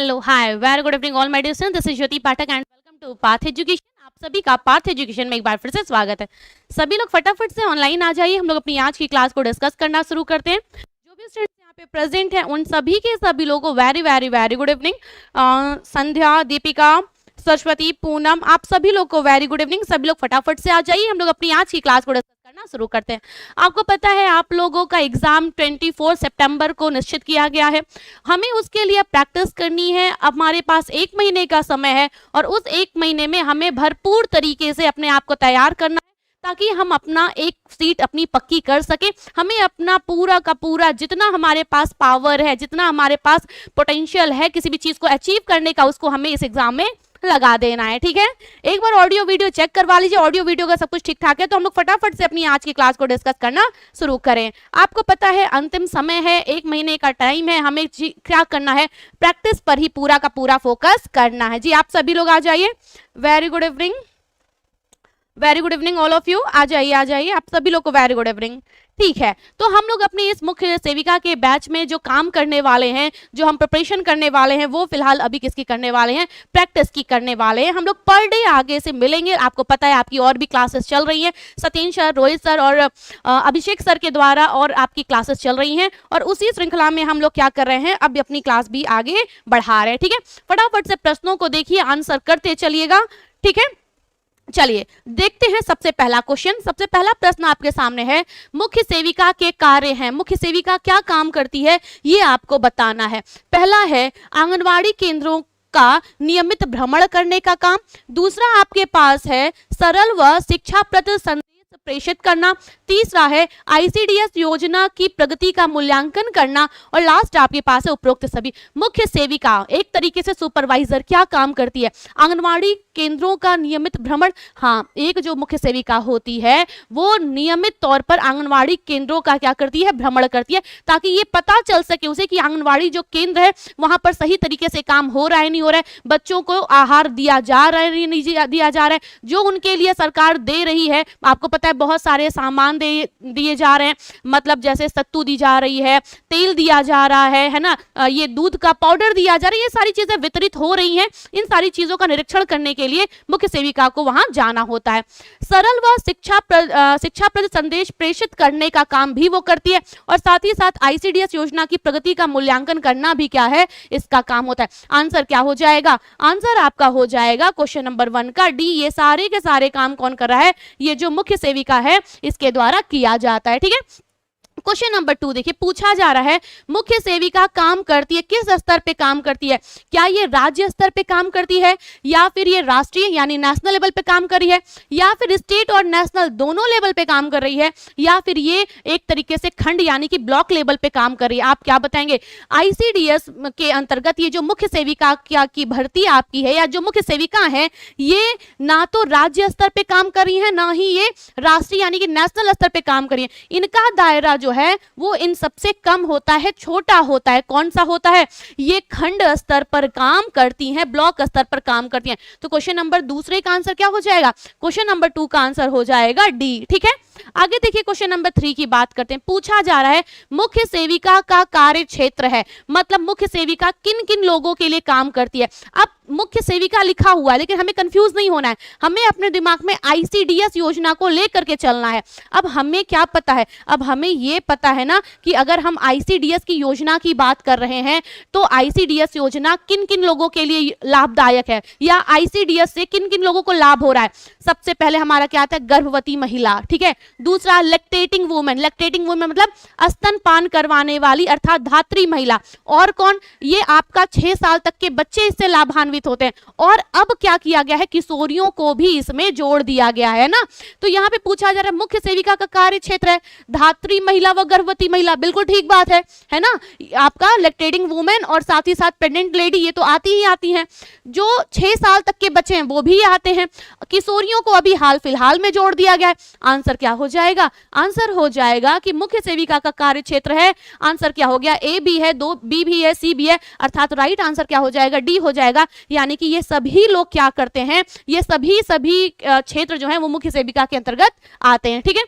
Hello hi very good evening all my dear students, this is Jyoti Pathak and welcome to path education. आप सभी का path education में एक बार फिर से स्वागत है। सभी लोग फटाफट से ऑनलाइन आ जाइए, हम लोग अपनी आज की क्लास को डिस्कस करना शुरू करते हैं। जो भी स्टूडेंट्स यहाँ पे प्रेजेंट हैं उन सभी के सभी लोगों को very very very good evening. Sandhya, Deepika, Saraswati, Poonam, आप सभी लोग को वेरी गुड इवनिंग। सभी लोग फटाफट से आ जाइए, हम लोग अपनी आज की क्लास को डिस्कस करना शुरू करते हैं। आपको पता है आप लोगों का एग्जाम 24 सितंबर को निश्चित किया गया है। हमें उसके लिए प्रैक्टिस करनी है। हमारे पास 1 महीने का समय है और उस 1 महीने में हमें भरपूर तरीके से अपने आप को तैयार करना है ताकि हम अपना एक सीट अपनी पक्की कर सके। हमें अपना पूरा का पूरा जितना हमारे पास पावर है, जितना हमारे पास पोटेंशियल है किसी भी चीज को अचीव करने का, उसको हमें इस एग्जाम में लगा देना है। ठीक है, एक बार ऑडियो वीडियो चेक करवा लीजिए। ऑडियो वीडियो का सब कुछ ठीक ठाक है तो हम लोग फटाफट से अपनी आज की क्लास को डिस्कस करना शुरू करें। आपको पता है अंतिम समय है, 1 महीने का टाइम है, हमें क्या करना है, प्रैक्टिस पर ही पूरा का पूरा फोकस करना है। जी आप सभी लोग आ जाइए। Very good evening, very good evening all of you. आ जाइए आप सभी लोग को वेरी गुड इवनिंग। ठीक है, तो हम लोग अपनी इस मुख्य सेविका के बैच में जो काम करने वाले हैं, जो हम प्रिपरेशन करने वाले हैं, वो फिलहाल अभी किसकी करने वाले हैं, प्रैक्टिस की करने वाले हैं। हम लोग पर डे आगे से मिलेंगे। आपको पता है आपकी और भी क्लासेस चल रही हैं, सतीश सर, रोहित सर और अभिषेक सर के द्वारा और आपकी क्लासेस चल रही हैं और उसी श्रृंखला में हम लोग क्या कर रहे हैं, अब अपनी क्लास भी आगे बढ़ा रहे हैं। ठीक है, फटाफट से प्रश्नों को देखिए, आंसर करते चलिएगा। ठीक है, चलिए देखते हैं सबसे पहला क्वेश्चन। सबसे पहला प्रश्न आपके सामने है, मुख्य सेविका के कार्य हैं। मुख्य सेविका क्या काम करती है ये आपको बताना है। पहला है आंगनवाड़ी केंद्रों का नियमित भ्रमण करने का काम। दूसरा आपके पास है सरल व शिक्षाप्रद संदेश प्रेषित करना। तीसरा है आईसीडीएस योजना की प्रगति का मूल्यांकन करना और लास्ट आपके पास है उपरोक्त सभी। मुख्य सेविका एक तरीके से सुपरवाइजर क्या काम करती है, आंगनवाड़ी केंद्रों का नियमित भ्रमण। हाँ, एक जो मुख्य सेविका होती है वो नियमित तौर पर आंगनवाड़ी केंद्रों का क्या करती है, भ्रमण करती है, ताकि ये पता चल सके उसे कि आंगनवाड़ी जो केंद्र है वहां पर सही तरीके से काम हो रहा है नहीं हो रहा है, बच्चों को आहार दिया जा रहा है नहीं दिया जा रहा है, जो उनके लिए सरकार दे रही है। आपको पता है बहुत सारे सामान दिए जा रहे हैं, मतलब जैसे सत्तू दी जा रही है, तेल दिया जा रहा है ना, ये दूध का पाउडर दिया जा रहा है, ये सारी चीजें वितरित हो रही हैं। इन सारी चीजों का निरीक्षण करने के लिए मुख्य सेविका को वहां जाना होता है। सरल व शिक्षाप्रद संदेश प्रेषित करने का काम भी वो करती है और साथ ही साथ आईसीडीएस योजना की प्रगति का मूल्यांकन करना भी क्या है, इसका काम होता है। आंसर क्या हो जाएगा, आंसर आपका हो जाएगा क्वेश्चन नंबर 1 का डी। ये सारे के सारे काम कौन कर रहा है, ये जो मुख्य सेविका है इसके द्वारा किया जाता है। ठीक है, क्वेश्चन नंबर 2 देखिए, पूछा जा रहा है मुख्य सेविका काम करती है किस स्तर पे काम करती है। क्या ये राज्य स्तर पे काम करती है या फिर ये राष्ट्रीय यानी नेशनल लेवल पे काम कर रही है या फिर स्टेट और नेशनल दोनों लेवल पे काम कर रही है या फिर ये एक तरीके से खंड यानी कि ब्लॉक लेवल पे काम कर रही है। आप क्या बताएंगे, आईसीडीएस के अंतर्गत ये जो मुख्य सेविका की भर्ती आपकी है या जो मुख्य सेविका है ये ना तो राज्य स्तर पे काम कर रही है ना ही ये राष्ट्रीय यानी कि नेशनल स्तर पे काम कर रही है। इनका दायरा जो है वो इन सबसे कम होता है, छोटा होता है। कौन सा होता है, ये खंड स्तर पर काम करती हैं, ब्लॉक स्तर पर काम करती हैं। तो क्वेश्चन नंबर 2 का आंसर क्या हो जाएगा, क्वेश्चन नंबर 2 का आंसर हो जाएगा डी। ठीक है, आगे देखिए क्वेश्चन नंबर 3 की बात करते हैं। पूछा जा रहा है मुख्य सेविका का कार्य क्षेत्र है, मतलब मुख्य सेविका किन किन लोगों के लिए काम करती है। अब मुख्य सेविका लिखा हुआ है लेकिन हमें कंफ्यूज नहीं होना है, हमें अपने दिमाग में आईसीडीएस योजना को लेकर के चलना है। अब हमें क्या पता है, अब हमें ये पता है ना कि अगर हम आईसीडीएस की योजना की बात कर रहे हैं तो आईसीडीएस योजना किन किन लोगों के लिए लाभदायक है या आईसीडीएस से किन किन लोगों को लाभ हो रहा है। सबसे पहले हमारा क्या आता है, गर्भवती महिला। ठीक है, दूसरा लैक्टेटिंग वुमेन, लैक्टेटिंग वुमेन मतलब स्तनपान करवाने वाली अर्थात धात्री महिला। और कौन, ये आपका 6 साल तक के बच्चे इससे लाभान्वित होते हैं। और अब क्या किया गया है, किशोरियों को भी इसमें जोड़ दिया गया है ना। तो यहाँ पे पूछा जा रहा है मुख्य सेविका का कार्य क्षेत्र है धात्री महिला व गर्भवती महिला, बिल्कुल ठीक बात है ना। आपका लैक्टेटिंग वुमेन और साथ ही साथ प्रेग्नेंट लेडी ये तो आती ही आती हैं, जो 6 साल तक के बच्चे हैं वो भी आते हैं, किशोरियों को अभी हाल फिलहाल में जोड़ दिया गया है। आंसर क्या हो जाएगा, आंसर हो जाएगा कि मुख्य सेविका का कार्य क्षेत्र है। आंसर क्या हो गया, ए भी है, 2 बी भी है, सी भी है, अर्थात राइट आंसर क्या हो जाएगा, डी हो जाएगा। यानी कि ये सभी लोग क्या करते हैं, ये सभी क्षेत्र जो है वो मुख्य सेविका के अंतर्गत आते हैं। ठीक है,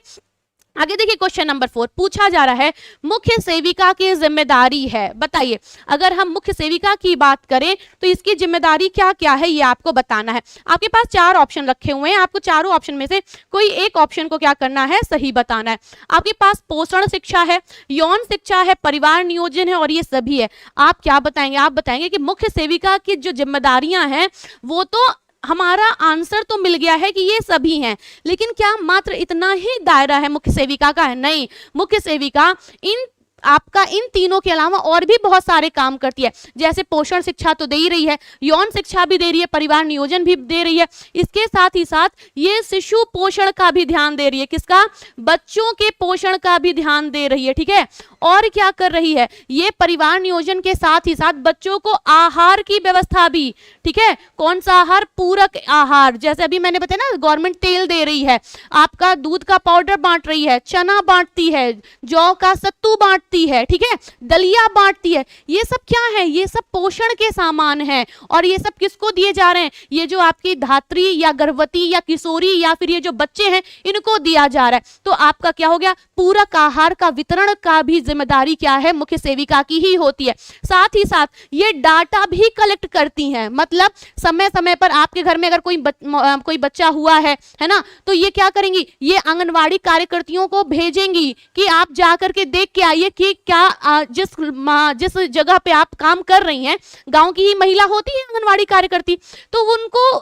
आगे देखिए क्वेश्चन नंबर 4 पूछा जा रहा है मुख्य सेविका की जिम्मेदारी है। बताइए, अगर हम मुख्य सेविका की बात करें तो इसकी जिम्मेदारी क्या क्या है ये आपको बताना है। आपके पास 4 ऑप्शन रखे हुए हैं, आपको चारों ऑप्शन में से कोई एक ऑप्शन को क्या करना है, सही बताना है। आपके पास पोषण शिक्षा है, यौन शिक्षा है, परिवार नियोजन है और ये सभी है। आप क्या बताएंगे? आप बताएंगे कि मुख्य सेविका की जो जिम्मेदारियां हैं वो तो हमारा आंसर तो मिल गया है कि ये सभी हैं, लेकिन क्या मात्र इतना ही दायरा है मुख्य सेविका का? है नहीं, मुख्य सेविका इन तीनों के अलावा और भी बहुत सारे काम करती है। जैसे पोषण शिक्षा तो दे ही रही है, यौन शिक्षा भी दे रही है, परिवार नियोजन भी दे रही है, इसके साथ ही साथ ये शिशु पोषण का भी ध्यान दे रही है। किसका? बच्चों के पोषण का भी ध्यान दे रही है। ठीक है, और क्या कर रही है? ये परिवार नियोजन के साथ ही साथ बच्चों को आहार की व्यवस्था भी, ठीक है, कौन सा आहार? पूरक आहार। जैसे अभी मैंने बताया ना, गवर्नमेंट तेल दे रही है, आपका दूध का पाउडर बांट रही है, चना बांटती है, जौ का सत्तू बांटती है, ठीक है, दलिया बांटती है। ये सब क्या है? ये सब पोषण के सामान है। और ये सब किसको दिए जा रहे हैं? ये जो आपकी धात्री या गर्भवती या किशोरी या फिर ये जो बच्चे हैं इनको दिया जा रहा है। तो आपका क्या हो गया? पूरक आहार का वितरण का भी जिम्मेदारी क्या है? मुख्य सेविका की ही होती है। साथ ही साथ ये डाटा भी कलेक्ट करती हैं, मतलब समय समय पर आपके घर में अगर कोई बच्चा हुआ है ना, तो ये क्या करेंगी? ये आंगनवाड़ी कार्यकर्तियों को भेजेंगी कि आप जाकर के देख के आइए कि क्या जिस जगह पे आप काम कर रही हैं, गांव की ही महिला होती है आंगनवाड़ी कार्यकर्ती, तो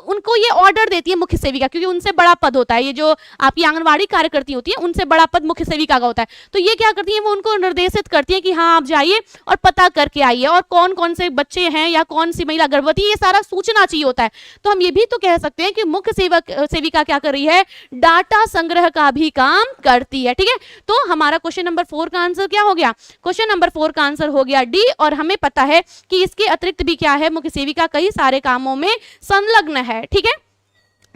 उनको ये ऑर्डर देती है मुख्य सेविका, क्योंकि उनसे बड़ा पद होता है। ये जो आपकी आंगनवाड़ी कार्यकर्ती होती है उनसे बड़ा पद मुख्य सेविका का होता है। तो ये क्या करती है? वो उनको निर्देशित करती है कि हाँ आप जाइए और पता करके आइए, और कौन कौन से बच्चे हैं या कौन सी महिला गर्भवती, ये सारा सूचना चाहिए होता है। तो हम ये भी तो कह सकते हैं कि मुख्य सेविका क्या कर रही है? डाटा संग्रह का भी काम करती है। ठीक है, तो हमारा क्वेश्चन नंबर 4 का आंसर क्या हो गया? क्वेश्चन नंबर 4 का आंसर हो गया डी। और हमें पता है कि इसके अतिरिक्त भी क्या है, मुख्य सेविका कई सारे कामों में संलग्न है। ठीक है,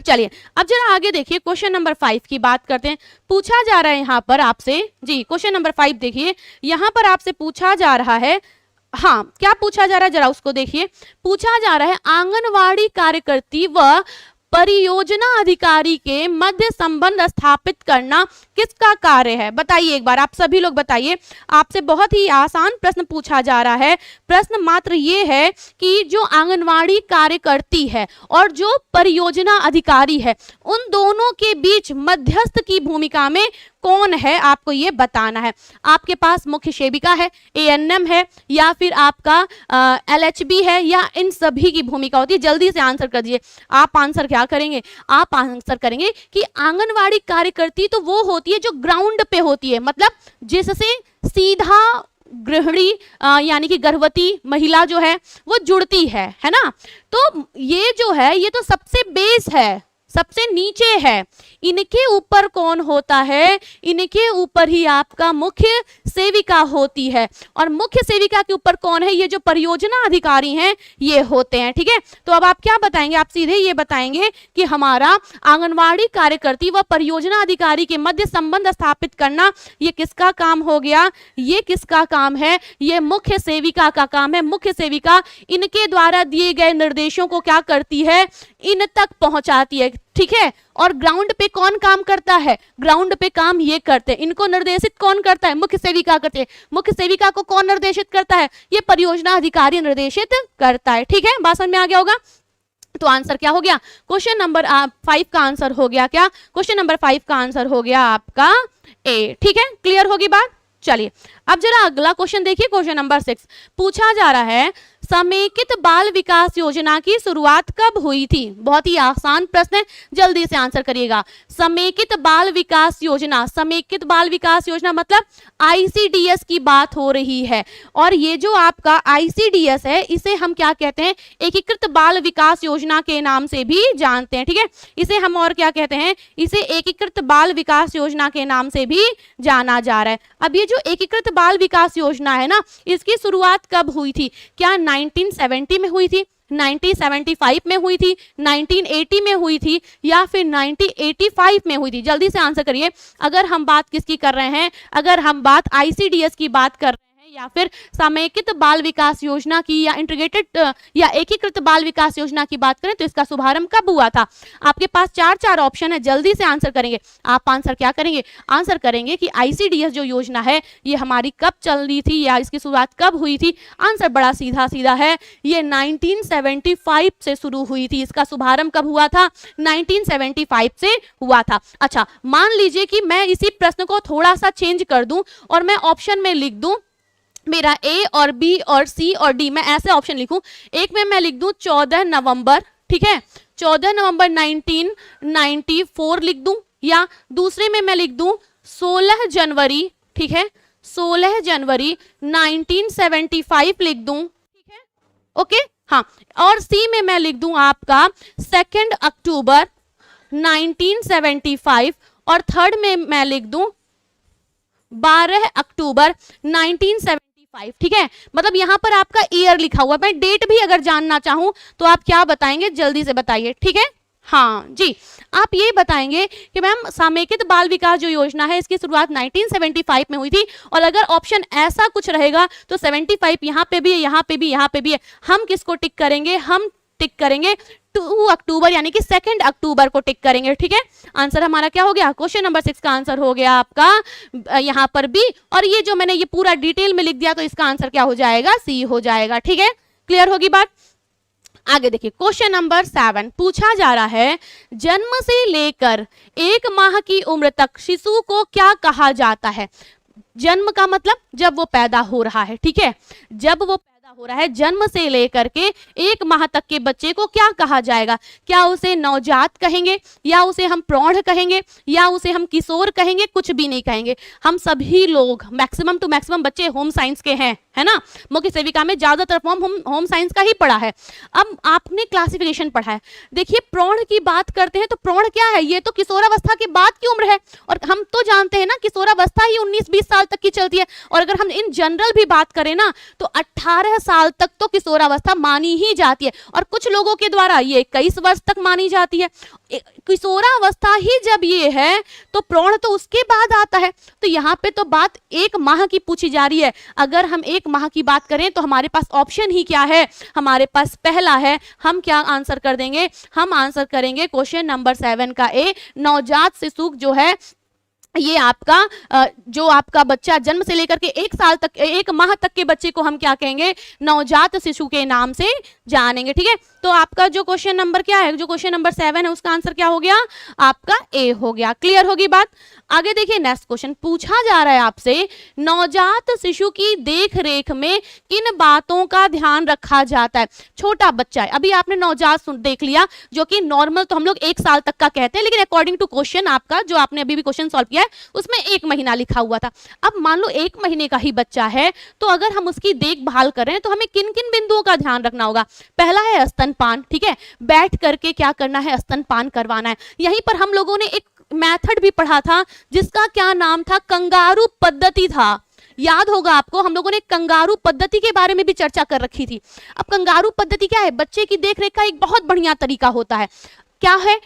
चलिए अब जरा आगे देखिए, क्वेश्चन नंबर 5 की बात करते हैं। पूछा जा रहा है यहाँ पर आपसे, जी क्वेश्चन नंबर 5 देखिए, यहाँ पर आपसे पूछा जा रहा है, हाँ क्या पूछा जा रहा है जरा उसको देखिए। पूछा जा रहा है आंगनवाड़ी कार्यकर्ती व परियोजना अधिकारी के मध्य संबंध स्थापित करना किसका कार्य है? बताइए एक बार, आप सभी लोग बताइए। आपसे बहुत ही आसान प्रश्न पूछा जा रहा है। प्रश्न मात्र ये है कि जो आंगनवाड़ी कार्यकर्ती है और जो परियोजना अधिकारी है, उन दोनों के बीच मध्यस्थ की भूमिका में कौन है, आपको ये बताना है। आपके पास मुख्य सेविका है, एएनएम है, या फिर आपका एलएचबी है, या इन सभी की भूमिका होती है? जल्दी से आंसर कर दीजिए। आप आंसर क्या करेंगे? आप आंसर करेंगे कि आंगनवाड़ी कार्यकर्ती तो वो होती है जो ग्राउंड पे होती है, मतलब जिससे सीधा गृहिणी यानी कि गर्भवती महिला जो है वो जुड़ती है ना। तो ये जो है ये तो सबसे बेस है, सबसे नीचे है। इनके ऊपर कौन होता है? इनके ऊपर ही आपका मुख्य सेविका होती है। और मुख्य सेविका के ऊपर कौन है? ये जो परियोजना अधिकारी हैं ये होते हैं। ठीक है, तो अब आप क्या बताएंगे? आप सीधे ये बताएंगे कि हमारा आंगनवाड़ी कार्यकर्ती व परियोजना अधिकारी के मध्य संबंध स्थापित करना ये किसका काम हो गया? ये किसका काम है? ये मुख्य सेविका का काम है। मुख्य सेविका इनके द्वारा दिए गए निर्देशों को क्या करती है? इन तक पहुंचाती है। ठीक है, और ग्राउंड पे कौन काम करता है? ग्राउंड पे काम ये करते हैं। इनको निर्देशित कौन करता है? मुख्य सेविका करते हैं। मुख्य सेविका को कौन निर्देशित करता है? ये परियोजना अधिकारी निर्देशित करता है। ठीक है, बात समझ में आ गया होगा। तो आंसर क्या हो गया? क्वेश्चन नंबर 5 का आंसर हो गया क्या? क्वेश्चन नंबर 5 का आंसर हो गया आपका ए। ठीक है, क्लियर होगी बात। चलिए अब जरा अगला क्वेश्चन देखिए, क्वेश्चन नंबर 6 पूछा जा रहा है समेकित बाल विकास योजना की शुरुआत कब हुई थी? बहुत ही आसान प्रश्न है, जल्दी से आंसर करिएगा। समेकित बाल विकास योजना, समेकित बाल विकास योजना मतलब आईसीडीएस की बात हो रही है। और ये जो आपका आईसीडीएस है इसे हम क्या कहते हैं? एकीकृत बाल विकास योजना के नाम से भी जानते हैं। ठीक है, इसे हम और क्या कहते हैं? इसे एकीकृत बाल विकास योजना के नाम से भी जाना जा रहा है। अब ये जो एकीकृत बाल विकास योजना है ना, इसकी शुरुआत कब हुई थी? क्या 1970 में हुई थी, 1975 में हुई थी, 1980 में हुई थी, या फिर 1985 में हुई थी? जल्दी से आंसर करिए। अगर हम बात किसकी कर रहे हैं? अगर हम बात आईसीडीएस की बात कर रहे हैं या फिर समेकित बाल विकास योजना की या इंटीग्रेटेड या एकीकृत बाल विकास योजना की बात करें तो इसका शुभारंभ कब हुआ था? आपके पास चार ऑप्शन है, जल्दी से आंसर करेंगे। आप आंसर क्या करेंगे? आंसर करेंगे कि आईसीडीएस जो योजना है ये हमारी कब चल रही थी या इसकी शुरुआत कब हुई थी। आंसर बड़ा सीधा सीधा है, ये 1975 से शुरू हुई थी। इसका शुभारंभ कब हुआ था? 1975 से हुआ था। अच्छा, मान लीजिए कि मैं इसी प्रश्न को थोड़ा सा चेंज कर दूं और मैं ऑप्शन में लिख दूं मेरा ए और बी और सी और डी, मैं ऐसे ऑप्शन लिखूं। एक में मैं लिख दूं 14 नवंबर, ठीक है, 14 नवंबर 1994 लिख दूं, या दूसरे में मैं लिख दूं 16 जनवरी, ठीक है, 16 जनवरी 1975 लिख दूं, ठीक है, ओके, हाँ, और सी में मैं लिख दूं आपका 2 अक्टूबर 1975 और थर्ड में मैं लिख दूं 12 अक्टूबर 1975, ठीक है। मतलब यहां पर आपका ईयर लिखा हुआ है, मैं डेट भी अगर जानना चाहूं तो आप क्या बताएंगे? जल्दी से बताइए, ठीक है। हाँ जी, आप ये बताएंगे कि मैम समेकित बाल विकास जो योजना है इसकी शुरुआत 1975 में हुई थी, और अगर ऑप्शन ऐसा कुछ रहेगा तो 75 यहाँ पे भी है, यहाँ पे भी, यहाँ पे भी है, हम किसको टिक करेंगे? हम टिक करेंगे 2 अक्टूबर यानी कि 2 अक्टूबर को टिक करेंगे, ठीक है। आंसर हमारा क्या हो गया? क्वेश्चन नंबर 6 का आंसर हो गया आपका यहाँ पर बी, और ये जो मैंने ये पूरा डिटेल में लिख दिया तो इसका आंसर क्या हो जाएगा? सी हो जाएगा, ठीक है। क्लियर होगी बात? आगे देखिए, क्वेश्चन नंबर 7 पूछा जा रहा है, जन्म से लेकर 1 माह की उम्र तक शिशु को क्या कहा जाता है? जन्म का मतलब जब वो पैदा हो रहा है, ठीक है, जब वो पैदा हो रहा है, जन्म से लेकर के 1 माह तक के बच्चे को क्या कहा जाएगा? क्या उसे नवजात कहेंगे, या उसे हम प्रौढ़ कहेंगे, या उसे हम किशोर कहेंगे? कुछ भी नहीं कहेंगे। हम सभी लोग मैक्सिमम टू मैक्सिमम बच्चे होम साइंस के हैं, है ना। मुख्य सेविका में ज्यादातर फॉर्म होम साइंस का ही पढ़ा है। अब आपने क्लासिफिकेशन पढ़ा है, देखिए प्रौढ़ की बात करते हैं तो प्रौढ़ क्या है? ये तो किशोरावस्था के बाद की उम्र है, और हम तो जानते हैं ना किशोरावस्था ही 19-20 साल तक की चलती है, और अगर हम इन जनरल भी बात करें ना तो 18 साल तक तो किशोरावस्था मानी ही जाती है, और कुछ लोगों के द्वारा ये 21 वर्ष तक मानी जाती है। किशोरावस्था ही जब ये है तो प्रौढ़ तो उसके बाद आता है। तो यहाँ पे तो बात 1 माह की पूछी जा रही है। अगर हम 1 माह की बात करें तो हमारे पास ऑप्शन ही क्या है? हमारे पास पहला है, हम क्या आंसर कर देंगे? हम आंसर करेंगे क्वेश्चन नंबर 7 का ए, नवजात शिशु जो है ये आपका जो आपका बच्चा जन्म से लेकर के 1 साल तक 1 माह तक के बच्चे को हम क्या कहेंगे? नवजात शिशु के नाम से जानेंगे, ठीक है। तो आपका जो क्वेश्चन नंबर क्या है, जो क्वेश्चन नंबर 7 है उसका आंसर क्या हो गया? आपका ए हो गया। क्लियर होगी बात? आगे देखिए, नेक्स्ट क्वेश्चन पूछा जा रहा है आपसे, नवजात शिशु की देख रेख में किन बातों का ध्यान रखा जाता है? छोटा बच्चा है, अभी आपने नवजात देख लिया, जो कि नॉर्मल तो हम लोग 1 साल तक का कहते हैं, लेकिन अकॉर्डिंग टू क्वेश्चन आपका जो आपने अभी भी क्वेश्चन सॉल्व किया है उसमें 1 महीना लिखा हुआ था। अब मान लो 1 महीने का ही बच्चा है, तो अगर हम उसकी देखभाल करें तो हमें किन किन बिंदुओं का ध्यान रखना होगा? पहला है स्तनपान, ठीक है, बैठ करके क्या करना है? स्तनपान करवाना है। यहीं पर हम लोगों ने एक मेथड भी पढ़ा था जिसका क्या नाम था? कंगारू पद्धति था। याद होगा आपको, हम लोगों ने कंगारू पद्धति के बारे में भी चर्चा कर रखी थी। अब कंगारू पद्धति क्या है? बच्चे की देखरेख का एक बहुत बढ़िया तरीका होता है। क्या है?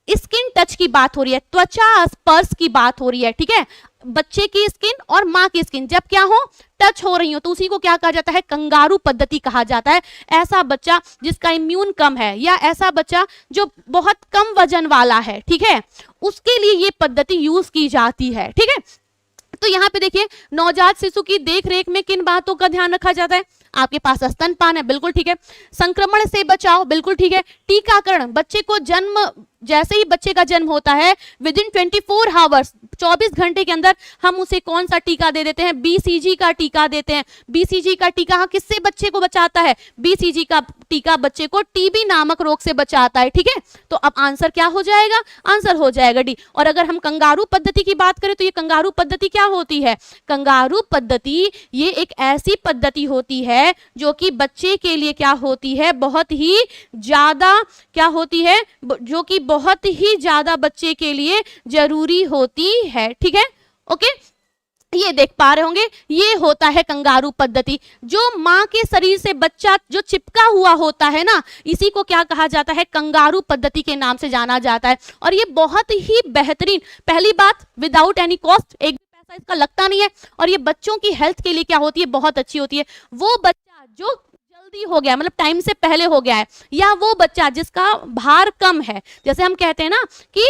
स्किन टच की बात हो रही है, त्वचा स्पर्श की बात हो रही है, ठीक है। बच्चे की स्किन और माँ की स्किन जब क्या हो? टच हो रही हो, तो उसी को क्या कहा जाता है? कंगारू पद्धति कहा जाता है। ऐसा बच्चा जिसका इम्यून कम है, या ऐसा बच्चा जो बहुत कम वजन वाला है, ठीक है, उसके लिए ये पद्धति यूज की जाती है, ठीक है। तो यहाँ पे देखिए, नवजात शिशु की देखरेख में किन बातों का ध्यान रखा जाता है? आपके पास स्तनपान है, बिल्कुल ठीक है। संक्रमण से बचाव, बिल्कुल ठीक है। टीकाकरण, बच्चे को जन्म जैसे ही बच्चे का जन्म होता है विदिन 24 आवर्स 24 घंटे के अंदर हम उसे कौन सा टीका दे देते हैं? बीसीजी का टीका देते हैं। बीसीजी का टीका किससे बच्चे को बचाता है? बीसीजी का टीका बच्चे को टीबी नामक रोग से बचाता है, ठीक है। तो अब आंसर क्या हो जाएगा? आंसर हो जाएगा डी। और अगर हम कंगारू पद्धति की बात करें तो ये कंगारू पद्धति क्या होती है? कंगारू पद्धति ये एक ऐसी पद्धति होती है जो कि बच्चे के लिए क्या होती है? बहुत ही ज्यादा क्या होती है? जो कि बहुत ही ज्यादा बच्चे के लिए जरूरी होती है, ठीक है, ओके। ये देख पा रहे होंगे, ये होता है कंगारू पद्धति। जो माँ के शरीर से बच्चा जो चिपका हुआ होता है ना, इसी को क्या कहा जाता है? कंगारू पद्धति के नाम से जाना जाता है। और ये बहुत ही बेहतरीन, पहली बात विदाउट एनी कॉस्ट, एक सा इसका लगता नहीं है, और ये बच्चों की हेल्थ के लिए क्या होती है, बहुत अच्छी होती है। वो बच्चा जो जल्दी हो गया, मतलब टाइम से पहले हो गया है, या वो बच्चा जिसका भार कम है, जैसे हम कहते हैं ना कि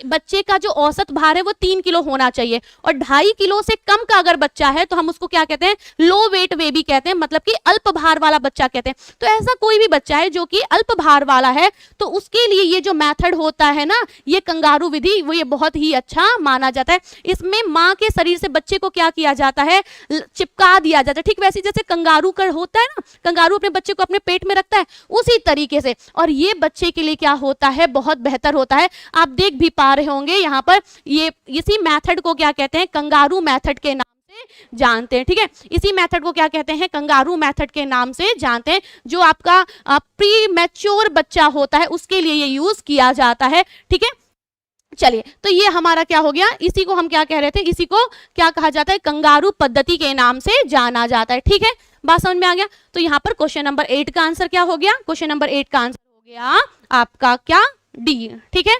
बच्चे का जो औसत भार है वो 3 किलो होना चाहिए, और 2.5 किलो से कम का अगर बच्चा है तो हम उसको क्या कहते हैं, लो वेट बेबी कहते हैं, मतलब कि अल्प भार वाला बच्चा कहते हैं। तो ऐसा कोई भी बच्चा है जो कि अल्प भार वाला है, तो उसके लिए ये जो मेथड होता है ना, ये कंगारू विधि, वो ये बहुत ही अच्छा माना जाता है। इसमें माँ के शरीर से बच्चे को क्या किया जाता है, चिपका दिया जाता है, ठीक वैसे जैसे कंगारू कर होता है ना, कंगारू अपने बच्चे को अपने पेट में रखता है, उसी तरीके से। और ये बच्चे के लिए क्या होता है, बहुत बेहतर होता है। आप देख भी पा रहे होंगे यहाँ पर, ये इसी मेथड को क्या कहते हैं, कंगारू मेथड के नाम से जानते हैं, ठीक है। इसी मेथड को क्या कहते हैं, कंगारू मेथड के नाम से जानते हैं। जो आपका प्री मैच्योर बच्चा होता है उसके लिए ये यूज किया जाता है, ठीक है। चलिए, तो ये हमारा क्या हो गया, इसी को हम क्या कह रहे थे, इसी को क्या कहा जाता है, कंगारू पद्धति के नाम से जाना जाता है, ठीक है। बात समझ में आ गया। तो यहाँ पर क्वेश्चन नंबर 8 का आंसर क्या हो गया, क्वेश्चन नंबर 8 का आंसर हो गया आपका क्या, डी, ठीक है।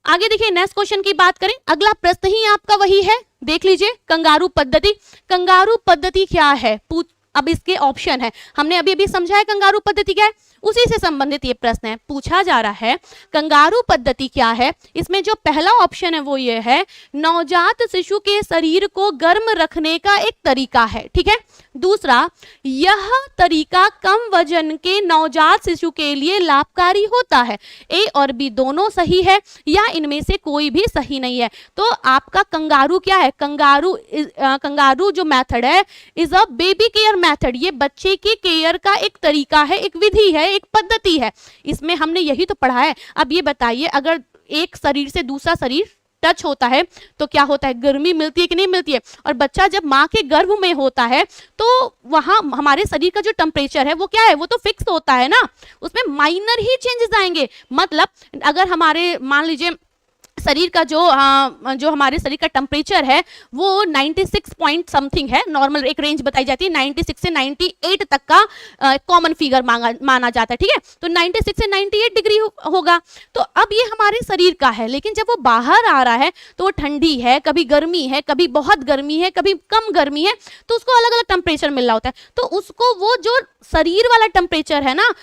आगे देखिए, नेक्स्ट क्वेश्चन की बात करें, अगला प्रश्न ही आपका वही है, देख लीजिए, कंगारू पद्धति। कंगारू पद्धति क्या है, अब इसके ऑप्शन है, हमने अभी अभी समझा है कंगारू पद्धति क्या है, उसी से संबंधित ये प्रश्न है, पूछा जा रहा है कंगारू पद्धति क्या है। इसमें जो पहला ऑप्शन है वो ये है, नवजात शिशु के शरीर को गर्म रखने का एक तरीका है, ठीक है। दूसरा, यह तरीका कम वजन के नवजात शिशु के लिए लाभकारी होता है। ए और बी दोनों सही है, या इनमें से कोई भी सही नहीं है। तो आपका कंगारू क्या है, कंगारू जो मेथड है is a baby care method, ये बच्चे के केयर का एक तरीका है, एक विधि है, एक पद्धति है। इसमें हमने यही तो पढ़ा है। अब ये बताइए, अगर एक शरीर से दूसरा शरीर टच होता है तो क्या होता है, गर्मी मिलती है कि नहीं मिलती है। और बच्चा जब माँ के गर्भ में होता है तो वहां हमारे शरीर का जो टेम्परेचर है वो क्या है, वो तो फिक्स होता है ना, उसमें माइनर ही चेंजेस आएंगे। मतलब अगर हमारे मान लीजिए शरीर का जो हमारे शरीर का टेम्परेचर है वो 96 पॉइंट समथिंग है, नॉर्मल एक रेंज बताई जाती है, 96 से 98 तक का कॉमन फिगर माना जाता है, ठीक है। तो 96 से 98 डिग्री होगा। तो अब ये हमारे शरीर का है, लेकिन जब वो बाहर आ रहा है तो वो ठंडी है, कभी गर्मी है, कभी बहुत गर्मी है, कभी कम गर्मी है, तो उसको अलग अलग टेम्परेचर मिल रहा होता है। तो उसको वो जो शरीर वाला टेम्परेचर है ना,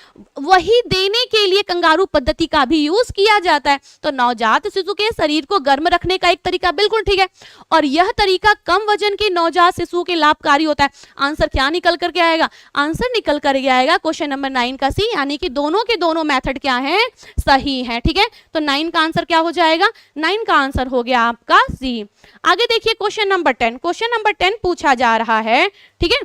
वही देने के लिए कंगारू पद्धति का भी यूज किया जाता है। तो नवजात शिशु के शरीर को गर्म रखने का एक तरीका बिल्कुल ठीक है, और यह तरीका कम वजन के नवजात शिशु के लाभकारी होता है। आंसर क्या निकल करके आएगा, आंसर निकल करके आएगा क्वेश्चन नंबर 9 का सी, यानी कि दोनों के दोनों मेथड क्या है, सही है, ठीक है। तो 9 का आंसर क्या हो जाएगा, 9 का आंसर हो गया आपका सी। आगे देखिए क्वेश्चन नंबर 10, क्वेश्चन नंबर 10 पूछा जा रहा है, ठीक है।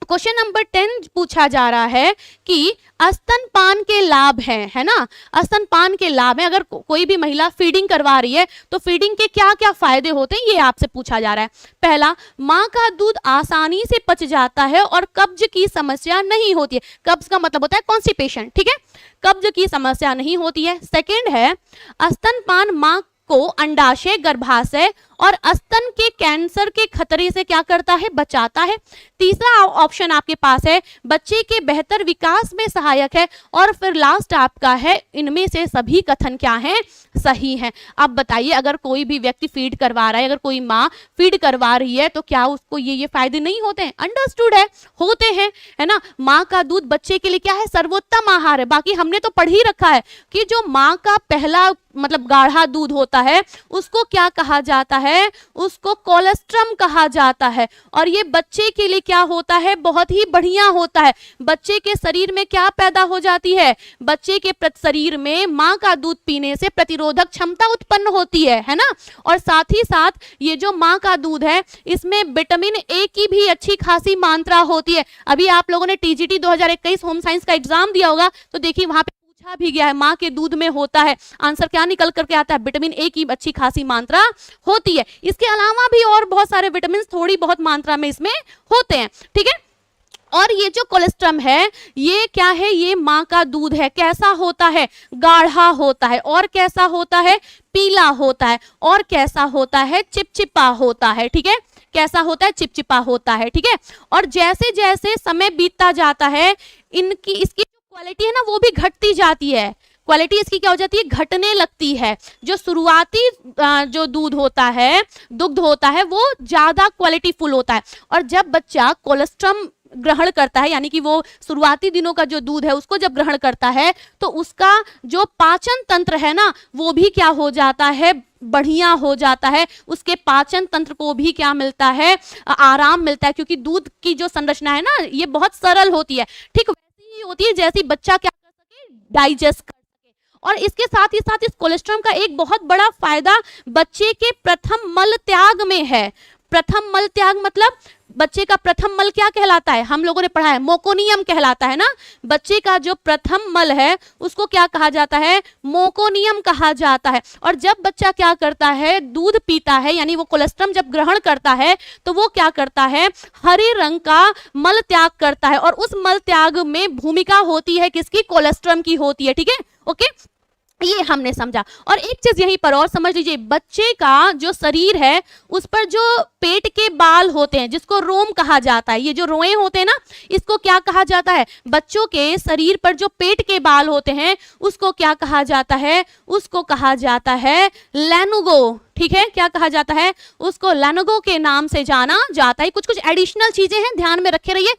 क्वेश्चन नंबर 10 पूछा जा रहा है कि स्तनपान के लाभ हैं, है ना, स्तनपान के लाभ हैं। अगर कोई भी महिला फीडिंग करवा रही है तो फीडिंग के क्या क्या फायदे होते हैं, ये आपसे पूछा जा रहा है। पहला, माँ का दूध आसानी से पच जाता है और कब्ज की समस्या नहीं होती है। कब्ज का मतलब होता है कॉन्स्टिपेशन, ठीक है, कब्ज की समस्या नहीं होती है। सेकेंड है, स्तनपान माँ को अंडाशय, गर्भाशय और स्तन के कैंसर के खतरे से क्या करता है, बचाता है। तीसरा ऑप्शन आपके पास है, बच्चे के बेहतर विकास में सहायक है। और फिर लास्ट आपका है, इनमें से सभी कथन क्या हैं, सही हैं। अब बताइए, अगर कोई भी व्यक्ति फीड करवा रहा है, अगर कोई माँ फीड करवा रही है तो क्या उसको ये फायदे नहीं होते हैं, अंडरस्टूड है, होते हैं, है ना। माँ का दूध बच्चे के लिए क्या है, सर्वोत्तम आहार है। बाकी हमने तो पढ़ ही रखा है कि जो माँ का पहला मतलब गाढ़ा दूध होता है उसको क्या कहा जाता है, उसको कोलेस्ट्रम कहा जाता है। और ये बच्चे के लिए क्या होता है, बहुत ही बढ़िया होता है। बच्चे के शरीर में क्या पैदा हो जाती है, बच्चे के शरीर में माँ का दूध पीने से प्रतिरोधक क्षमता उत्पन्न होती है ना। और साथ ही साथ ये जो माँ का दूध है इसमें विटामिन ए की भी अच्छी खासी मात्रा होती है। अभी आप लोगों ने टीजीटी 2021 होम साइंस का एग्जाम दिया होगा तो देखिए वहां पे भी गया है, माँ के दूध में होता है। आंसर क्या निकल करके आता है, विटामिन ए की अच्छी खासी मात्रा होती है। इसके अलावा भी और बहुत सारे विटामिन थोड़ी बहुत मात्रा में इसमें होते हैं, ठीक है। और ये जो कोलेस्ट्रम है ये क्या है, ये माँ का दूध है। कैसा होता है, गाढ़ा होता है। और कैसा होता है, पीला होता है। और कैसा होता है, चिपचिपा होता है, ठीक है, कैसा होता है, चिपचिपा होता है, ठीक है। और जैसे जैसे समय बीतता जाता है इसकी क्वालिटी है ना वो भी घटती जाती है। क्वालिटी इसकी क्या हो जाती है, घटने लगती है। जो शुरुआती जो दूध होता है, दुग्ध होता है, वो ज्यादा क्वालिटी फुल होता है। और जब बच्चा कोलेस्ट्रम ग्रहण करता है, यानी कि वो शुरुआती दिनों का जो दूध है उसको जब ग्रहण करता है, तो उसका जो पाचन तंत्र है ना, वो भी क्या हो जाता है, बढ़िया हो जाता है। उसके पाचन तंत्र को भी क्या मिलता है, आराम मिलता है, क्योंकि दूध की जो संरचना है ना, ये बहुत सरल होती है। ठीक वैसी ही होती है जैसी बच्चा क्या कर सके, डाइजेस्ट कर सके। और इसके साथ ही साथ इस कोलेस्ट्रॉल का एक बहुत बड़ा फायदा बच्चे के प्रथम मल त्याग में है। प्रथम मल त्याग मतलब बच्चे का प्रथम मल क्या कहलाता है, हम लोगों ने पढ़ा है, मोकोनियम कहलाता है ना। बच्चे का जो प्रथम मल है उसको क्या कहा जाता है, मोकोनियम कहा जाता है। और जब बच्चा क्या करता है, दूध पीता है, यानी वो कोलेस्ट्रॉल जब ग्रहण करता है, तो वो क्या करता है, हरे रंग का मल त्याग करता है। और उस मल त्याग में भूमिका होती है किसकी, कोलेस्ट्रॉल की होती है। ठीक है, ओके, ये हमने समझा। और एक चीज यहीं पर और समझ लीजिए, बच्चे का जो शरीर है उस पर जो पेट के बाल होते हैं, जिसको रोम कहा जाता है, ये जो रोए होते हैं ना, इसको क्या कहा जाता है, बच्चों के शरीर पर जो पेट के बाल होते हैं उसको क्या कहा जाता है, उसको कहा जाता है लैनुगो। ठीक है, क्या कहा जाता है, उसको लैनुगो के नाम से जाना जाता है। कुछ कुछ एडिशनल चीजें हैं, ध्यान में रखे रहिए,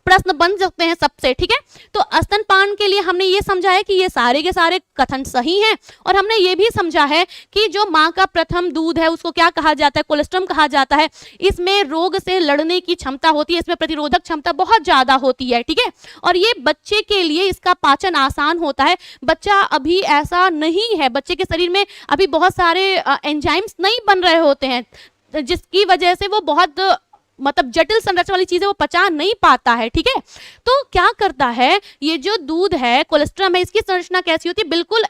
प्रश्न बन सकते हैं सबसे। ठीक है, तो स्तनपान के लिए हमने ये समझा है कि ये सारे के सारे कथन सही हैं। और हमने ये भी समझा है कि जो माँ का प्रथम दूध है उसको क्या कहा जाता है, कोलेस्ट्रॉल कहा जाता है। इसमें रोग से लड़ने की क्षमता होती है, इसमें प्रतिरोधक क्षमता बहुत ज्यादा होती है। ठीक है, और ये बच्चे के लिए इसका पाचन आसान होता है। बच्चा अभी ऐसा नहीं है, बच्चे के शरीर में अभी बहुत सारे एंजाइम्स नहीं बन रहे होते हैं, जिसकी वजह से वो बहुत मतलब जटिल संरचना वाली चीजें वो पचा नहीं पाता है। ठीक है, तो क्या करता है, ये जो दूध है, कोलेस्ट्रॉल है, इसकी संरचना कैसी होती है, बिल्कुल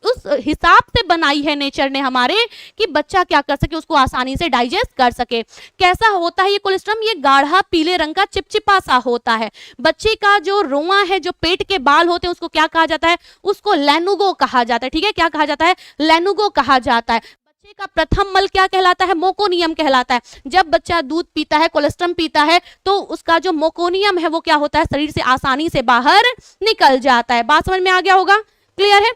उस हिसाब से बनाई है नेचर ने हमारे, कि बच्चा क्या कर सके, उसको आसानी से डाइजेस्ट कर सके। कैसा होता है ये कोलेस्ट्रॉल, ये गाढ़ा पीले रंग का चिपचिपा सा होता है। बच्चे का जो रोआ है, जो पेट के बाल होते हैं, उसको क्या कहा जाता है, उसको लैनुगो कहा जाता है। ठीक है, क्या कहा जाता है, लैनुगो कहा जाता है। का प्रथम मल क्या कहलाता है, मोकोनियम कहलाता है। जब बच्चा दूध पीता है, कोलेस्ट्रॉल पीता है, तो उसका जो मोकोनियम है वो क्या होता है, शरीर से आसानी से बाहर निकल जाता है। बात समझ में आ गया होगा, क्लियर है।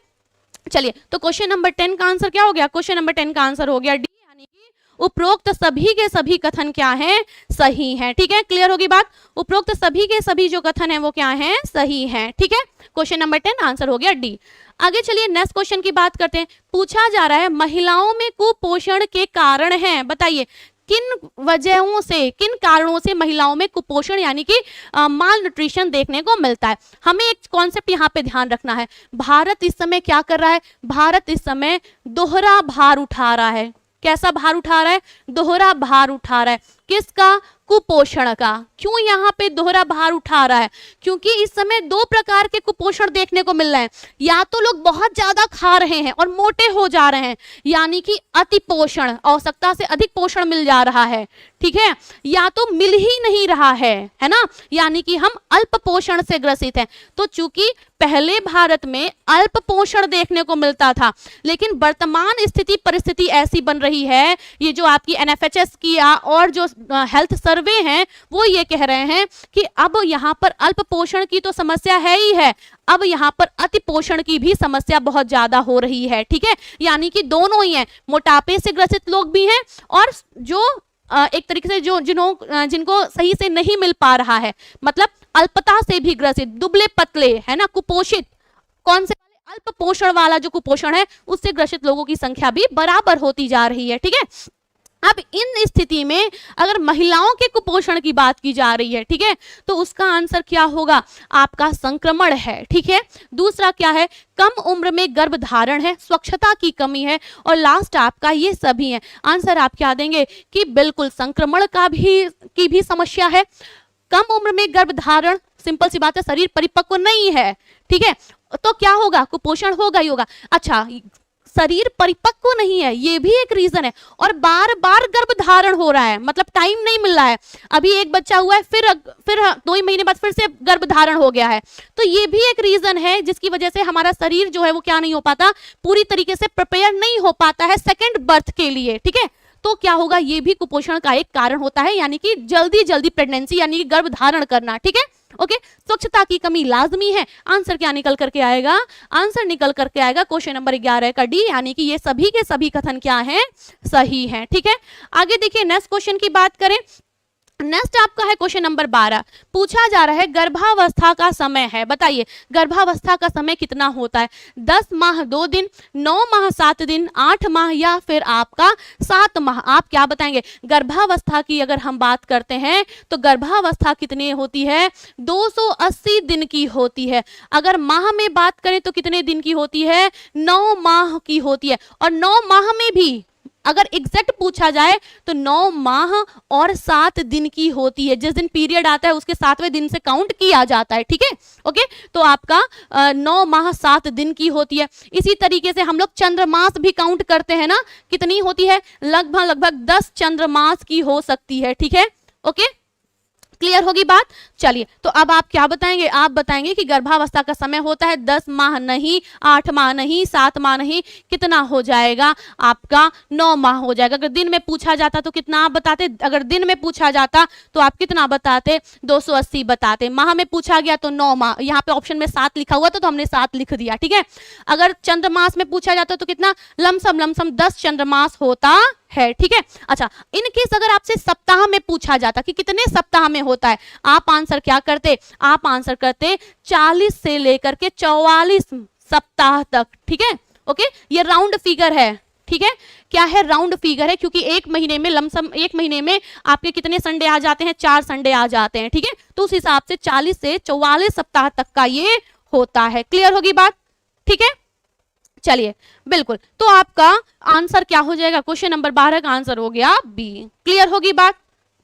चलिए, तो क्वेश्चन नंबर 10 का आंसर क्या हो गया, क्वेश्चन नंबर 10 का आंसर हो गया डी, यानी कि उपरोक्त सभी के सभी कथन क्या हैं, सही हैं। ठीक है, क्लियर होगी बात, उपरोक्त सभी के सभी जो कथन हैं वो क्या हैं, सही हैं। ठीक है, क्वेश्चन नंबर 10 आंसर हो गया डी। आगे चलिए नेक्स्ट क्वेश्चन की बात करते हैं। पूछा जा रहा है महिलाओं में कुपोषण के कारण हैं, बताइए किन वजहों से, किन कारणों से महिलाओं में कुपोषण यानी कि माल न्यूट्रिशन देखने को मिलता है। हमें एक कॉन्सेप्ट यहाँ पे ध्यान रखना है, भारत इस समय क्या कर रहा है, भारत इस समय दोहरा भार उठा रहा है। कैसा भार उठा रहा है, दोहरा भार उठा रहा है, किसका, कुपोषण का। क्यों यहाँ पे दोहरा भार उठा रहा है, क्योंकि इस समय दो प्रकार के कुपोषण देखने को मिल रहे हैं। या तो लोग बहुत ज्यादा खा रहे हैं और मोटे हो जा रहे हैं, यानी कि अति पोषण, आवश्यकता से अधिक पोषण मिल जा रहा है। ठीक है, या तो मिल ही नहीं रहा है ना, यानी कि हम अल्प पोषण से ग्रसित हैं। तो चूंकि पहले भारत में अल्प पोषण देखने को मिलता था, लेकिन वर्तमान स्थिति परिस्थिति ऐसी बन रही है, ये जो आपकी NFHS की और जो हेल्थ सर्वे हैं वो ये कह रहे हैं कि अब यहाँ पर अल्प पोषण की तो समस्या है ही है, अब यहाँ पर अति पोषण की भी समस्या बहुत ज्यादा हो रही है। ठीक है, यानी कि दोनों ही हैं, मोटापे से ग्रसित लोग भी हैं और जो एक तरीके से जो जिनको सही से नहीं मिल पा रहा है, मतलब अल्पता से भी ग्रसित, दुबले पतले है ना, कुपोषित, कौन से अल्प पोषण वाला जो कुपोषण है उससे ग्रसित लोगों की संख्या भी बराबर होती जा रही है। ठीक है, अब इन स्थिति में अगर महिलाओं के कुपोषण की बात की जा रही है, ठीक है, तो उसका आंसर क्या होगा, आपका संक्रमण है। ठीक है, दूसरा क्या है, कम उम्र में गर्भधारण है, स्वच्छता की कमी है, और लास्ट आपका ये सभी है। आंसर आप क्या देंगे कि बिल्कुल संक्रमण की भी समस्या है, कम उम्र में गर्भधारण, सिंपल सी बात है, शरीर परिपक्व नहीं है। ठीक है, तो क्या होगा, कुपोषण होगा ही होगा। अच्छा, शरीर परिपक्व नहीं है, ये भी एक रीजन है, और बार बार गर्भधारण हो रहा है, मतलब टाइम नहीं मिल रहा है। अभी एक बच्चा हुआ है, फिर 2 महीने बाद फिर से गर्भधारण हो गया है, तो ये भी एक रीजन है जिसकी वजह से हमारा शरीर जो है वो क्या नहीं हो पाता, पूरी तरीके से प्रिपेयर नहीं हो पाता है सेकंड बर्थ के लिए। ठीक है, तो क्या होगा, ये भी कुपोषण का एक कारण होता है, यानी कि जल्दी जल्दी प्रेगनेंसी यानी कि गर्भ धारण करना। ठीक है, ओके। स्वच्छता की कमी लाजमी है। आंसर क्या निकल करके आएगा, आंसर निकल करके आएगा क्वेश्चन नंबर 11 का डी, यानी कि ये सभी के सभी कथन क्या हैं, सही हैं। ठीक है, आगे देखिए नेक्स्ट क्वेश्चन की बात करें। नेक्स्ट आपका है क्वेश्चन नंबर 12, पूछा जा रहा है गर्भावस्था का समय है। बताइए गर्भावस्था का समय कितना होता है, 10 माह 2 दिन, 9 माह 7 दिन, 8 माह या फिर आपका 7 माह। आप क्या बताएंगे, गर्भावस्था की अगर हम बात करते हैं तो गर्भावस्था कितनी होती है, 280 दिन की होती है। अगर माह में बात करें तो कितने दिन की होती है, 9 माह की होती है। और 9 माह में भी अगर एग्जैक्ट पूछा जाए तो 9 माह और 7 दिन की होती है। जिस दिन पीरियड आता है उसके 7वें दिन से काउंट किया जाता है। ठीक है, ओके। तो आपका 9 माह 7 दिन की होती है। इसी तरीके से हम लोग चंद्रमास भी काउंट करते हैं ना, कितनी होती है, लगभग 10 चंद्रमास की हो सकती है। ठीक है, ओके, क्लियर होगी बात। चलिए, तो अब आप क्या बताएंगे, आप बताएंगे कि गर्भावस्था का समय होता है 10 माह नहीं, 8 माह नहीं, 7 माह नहीं, कितना हो जाएगा आपका, 9 माह हो जाएगा। अगर दिन में पूछा जाता तो कितना आप बताते, अगर दिन में पूछा जाता तो आप कितना बताते, 280 बताते। माह में पूछा गया तो 9 माह, यहाँ पे ऑप्शन में 7 लिखा हुआ तो हमने 7 लिख दिया। ठीक है, अगर चंद्रमास में पूछा जाता तो कितना, लमसम 10 चंद्रमास होता है। ठीक है, अच्छा, इन केस अगर आपसे सप्ताह में पूछा जाता कि कितने सप्ताह में होता है, आप आंसर क्या करते, आप आंसर करते 40 से लेकर के 44 सप्ताह तक। ठीक है, ओके, ये राउंड फिगर है। ठीक है, क्या है, राउंड फिगर है, क्योंकि एक महीने में लमसम, एक महीने में आपके कितने संडे आ जाते हैं, 4 संडे आ जाते हैं। ठीक है, तो उस हिसाब से 40 से 44 सप्ताह तक का ये होता है। क्लियर होगी बात। ठीक है, चलिए बिल्कुल, तो आपका आंसर क्या हो जाएगा, क्वेश्चन नंबर 12 का आंसर हो गया बी। क्लियर होगी बात।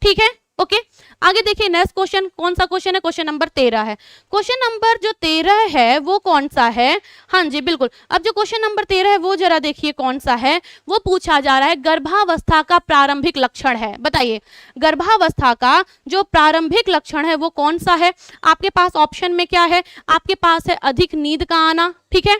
ठीक है, ओके। आगे देखिए नेक्स्ट क्वेश्चन, कौन सा क्वेश्चन है, क्वेश्चन नंबर 13 है। क्वेश्चन नंबर जो 13 है वो कौन सा है, हाँ जी बिल्कुल। अब जो क्वेश्चन नंबर 13 है वो जरा देखिए कौन सा है। वो पूछा जा रहा है गर्भावस्था का प्रारंभिक लक्षण है। बताइए गर्भावस्था का जो प्रारंभिक लक्षण है वो कौन सा है। आपके पास ऑप्शन में क्या है, आपके पास है अधिक नींद का आना, ठीक है,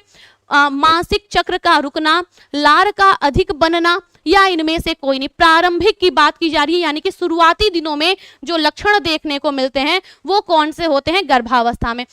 मासिक चक्र का रुकना, लार का अधिक बनना, या इनमें से कोई नहीं। प्रारंभिक की बात की जा रही है, यानी कि शुरुआती दिनों में जो लक्षण देखने को मिलते हैं वो कौन से होते हैं गर्भावस्था में।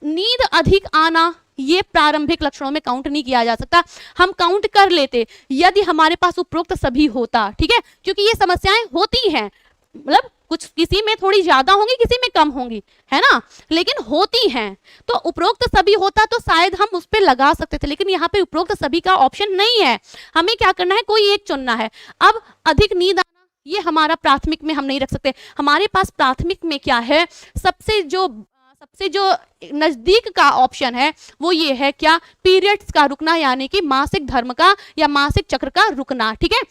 नींद अधिक आना ये प्रारंभिक लक्षणों में काउंट नहीं किया जा सकता। हम काउंट कर लेते यदि हमारे पास उपरोक्त सभी होता। ठीक है, क्योंकि ये समस्याएं होती हैं, मतलब कुछ किसी में थोड़ी ज्यादा होंगी, किसी में कम होंगी, है ना, लेकिन होती हैं। तो उपरोक्त सभी होता तो शायद हम उस पर लगा सकते थे, लेकिन यहाँ पे उपरोक्त सभी का ऑप्शन नहीं है। हमें क्या करना है, कोई एक चुनना है। अब अधिक नींद आना ये हमारा प्राथमिक में हम नहीं रख सकते। हमारे पास प्राथमिक में क्या है, सबसे जो नजदीक का ऑप्शन है वो ये है क्या, पीरियड्स का रुकना, यानी कि मासिक धर्म का या मासिक चक्र का रुकना। ठीक है,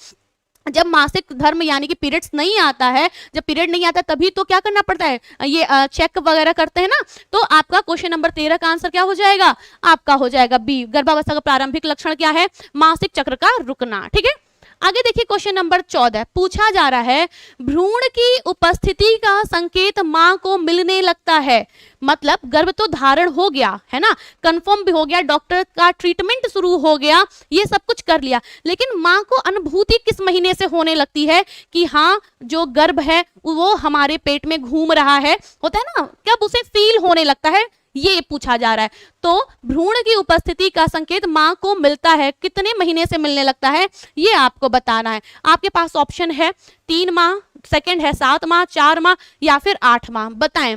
जब मासिक धर्म यानी कि पीरियड्स नहीं आता है, जब पीरियड नहीं आता तभी तो क्या करना पड़ता है, ये चेक वगैरह करते हैं ना। तो आपका क्वेश्चन नंबर 13 का आंसर क्या हो जाएगा, आपका हो जाएगा बी। गर्भावस्था का प्रारंभिक लक्षण क्या है, मासिक चक्र का रुकना। ठीक है, आगे देखिए क्वेश्चन नंबर 14 पूछा जा रहा है भ्रूण की उपस्थिति का संकेत मां को मिलने लगता है। मतलब गर्भ तो धारण हो गया है ना, कंफर्म भी हो गया, डॉक्टर का ट्रीटमेंट शुरू हो गया, ये सब कुछ कर लिया, लेकिन मां को अनुभूति किस महीने से होने लगती है कि हाँ जो गर्भ है वो हमारे पेट में घूम रहा है, होता है ना, कब उसे फील होने लगता है, ये पूछा जा रहा है। तो भ्रूण की उपस्थिति का संकेत मां को मिलता है, कितने महीने से मिलने लगता है ये आपको बताना है। आपके पास ऑप्शन है 3 माह, सेकंड है 7 माह, 4 माह या फिर 8 माह। बताएं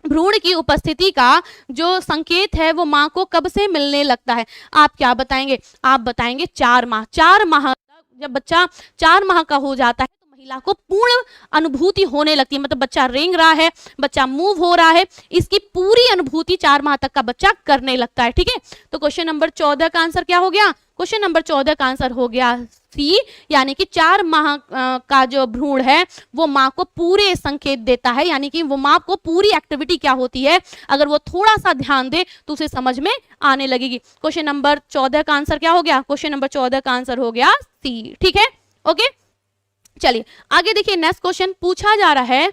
भ्रूण की उपस्थिति का जो संकेत है वो मां को कब से मिलने लगता है। आप क्या बताएंगे, आप बताएंगे 4 माह। 4 माह जब बच्चा 4 माह का हो जाता है महिला को पूर्ण अनुभूति होने लगती है, मतलब बच्चा रेंग रहा है, बच्चा मूव हो रहा है, इसकी पूरी अनुभूति 4 माह तक का बच्चा करने लगता है। ठीक है, तो क्वेश्चन नंबर 14 का आंसर क्या हो गया, क्वेश्चन नंबर 14 का आंसर हो गया सी, यानी कि 4 माह का जो भ्रूण है वो माँ को पूरे संकेत देता है, यानी कि वो माँ को पूरी एक्टिविटी क्या होती है अगर वो थोड़ा सा ध्यान दे तो उसे समझ में आने लगेगी। क्वेश्चन नंबर 14 का आंसर क्या हो गया, क्वेश्चन नंबर 14 का आंसर हो गया सी। ठीक है, ओके, चलिए आगे देखिए, नेक्स्ट क्वेश्चन पूछा जा रहा है,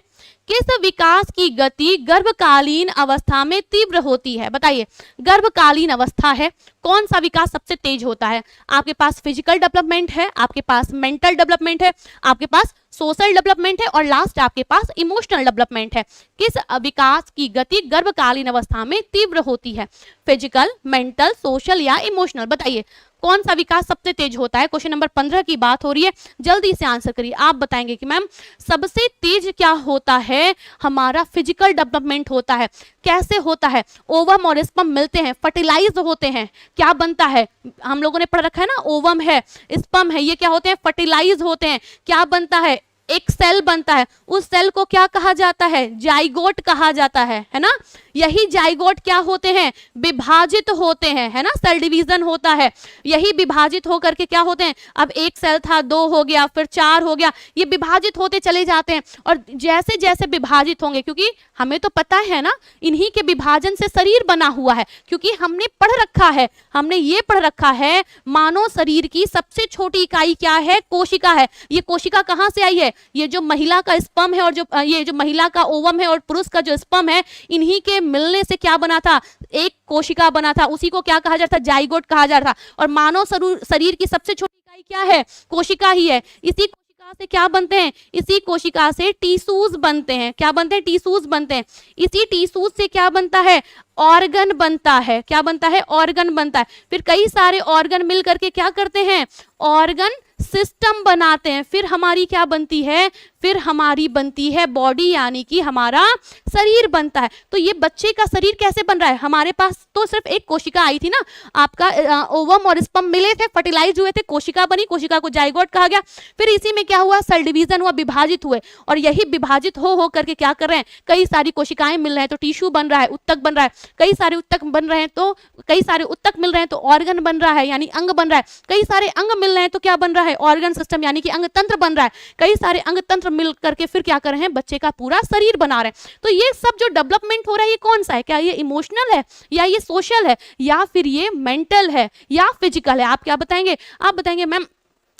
किस विकास की गति गर्भकालीन अवस्था में तीव्र होती है? बताइए, गर्भकालीन अवस्था है, कौन सा विकास सबसे तेज होता है? आपके पास फिजिकल डेवलपमेंट है, आपके पास मेंटल डेवलपमेंट है, आपके पास सोशल डेवलपमेंट है, और लास्ट आपके पास इमोशनल डेवलपमेंट है। किस विकास की गति गर्भकालीन अवस्था में तीव्र होती है? फिजिकल, मेंटल, सोशल या इमोशनल? बताइए कौन सा विकास सबसे तेज होता है? क्वेश्चन नंबर 15 की बात हो रही है, जल्दी से आंसर करिए। आप बताएंगे कि मैम सबसे तेज क्या होता है? हमारा फिजिकल डेवलपमेंट होता है। कैसे होता है? ओवम और स्पर्म मिलते हैं, फर्टिलाइज होते हैं, क्या बनता है? हम लोगों ने पढ़ रखा है ना, ओवम है, स्पर्म है, ये क्या होते हैं? फर्टिलाइज होते हैं। क्या बनता है? एक सेल बनता है। उस सेल को क्या कहा जाता है? जाइगोट कहा जाता है ना। यही जाइगोट क्या होते हैं? विभाजित होते हैं, है ना, सेल डिवीजन होता है। यही विभाजित होकर के क्या होते हैं? अब एक सेल था, 2 हो गया, फिर 4 हो गया, ये विभाजित होते चले जाते हैं। और जैसे जैसे विभाजित होंगे, क्योंकि हमें तो पता है ना, इन्हीं के विभाजन से शरीर बना हुआ है, क्योंकि हमने पढ़ रखा है, हमने ये पढ़ रखा है, मानव शरीर की सबसे छोटी इकाई क्या है? कोशिका है। ये कोशिका कहाँ से आई है? ये जो महिला का स्पर्म है और ये जो महिला का ओवम है और पुरुष का जो स्पर्म है, इन्हीं के मिलने से क्या बना था? एक कोशिका बना था। उसी को क्या कहा जाता था? जाइगोट कहा जाता था। और मानव शरीर की सबसे छोटी इकाई क्या है? कोशिका ही है। इसी कोशिका से क्या बनते हैं? इसी कोशिका से टिश्यूज बनते हैं। क्या बनते हैं? टिश्यूज बनते हैं। इसी टिश्यूज से क्या बनता है? ऑर्गन बनता है। क्या बनता है? ऑर्गन बनता है। फिर कई सारे ऑर्गन मिल करके क्या करते हैं? ऑर्गन सिस्टम बनाते हैं। फिर हमारी क्या बनती है? फिर हमारी बनती है बॉडी, यानी कि हमारा शरीर बनता है। तो ये बच्चे का शरीर कैसे बन रहा है? हमारे पास तो सिर्फ एक कोशिका आई थी ना, आपका ओवम और स्पर्म मिले थे, फर्टिलाइज हुए थे, कोशिका बनी, कोशिका को जाइगोट कहा गया। फिर इसी में क्या हुआ? सेल डिवीजन हुआ, विभाजित हुए, और यही विभाजित हो करके क्या कर रहे हैं? कई सारी कोशिकाएं मिल रहे हैं तो टिश्यू बन रहा है, उत्तक बन रहा है। कई सारे उत्तक बन रहे हैं तो कई सारे उत्तक मिल रहे हैं तो ऑर्गन बन रहा है, यानी अंग बन रहा है। कई सारे अंग मिल रहे हैं तो क्या बन रहा है? ऑर्गन सिस्टम, यानी कि अंग तंत्र बन रहा है। कई सारे अंग तंत्र मिल करके फिर क्या कर रहे हैं? बच्चे का पूरा शरीर बना रहे हैं। तो ये सब जो डेवलपमेंट हो रहा है, ये कौन सा है? क्या ये इमोशनल है, या ये सोशल है, या फिर ये मेंटल है, या फिजिकल है? आप क्या बताएंगे? आप बताएंगे मैम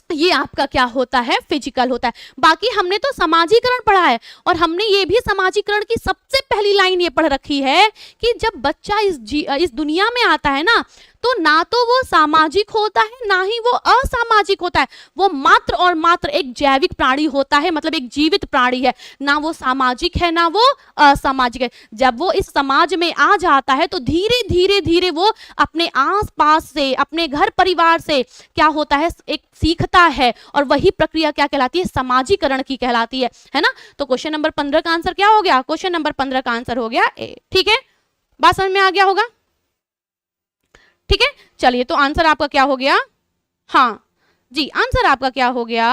ये आपका क्या होता है? फिजिकल होता है। बाकी हमने तो समाजीकरण पढ़ा है, और हमने ये भी समाजीकरण की सबसे पहली लाइन ये पढ़ रखी है कि जब बच्चा इस दुनिया में आता है ना, तो ना तो वो सामाजिक होता है, ना ही वो असामाजिक होता है। वो मात्र और मात्र एक जैविक प्राणी होता है, मतलब एक जीवित प्राणी है। ना वो सामाजिक है, ना वो असामाजिक है। जब वो इस समाज में आ जाता है तो धीरे धीरे धीरे वो अपने आसपास से, अपने घर परिवार से क्या होता है? एक सीखता है, और वही प्रक्रिया क्या कहलाती है? समाजीकरण की कहलाती है ना। तो क्वेश्चन नंबर 15 का आंसर क्या हो गया? क्वेश्चन नंबर 15 का आंसर हो गया ए। ठीक है, बात समझ में आ गया होगा? ठीक है, चलिए तो आंसर आपका क्या हो गया? हाँ जी, आंसर आपका क्या हो गया?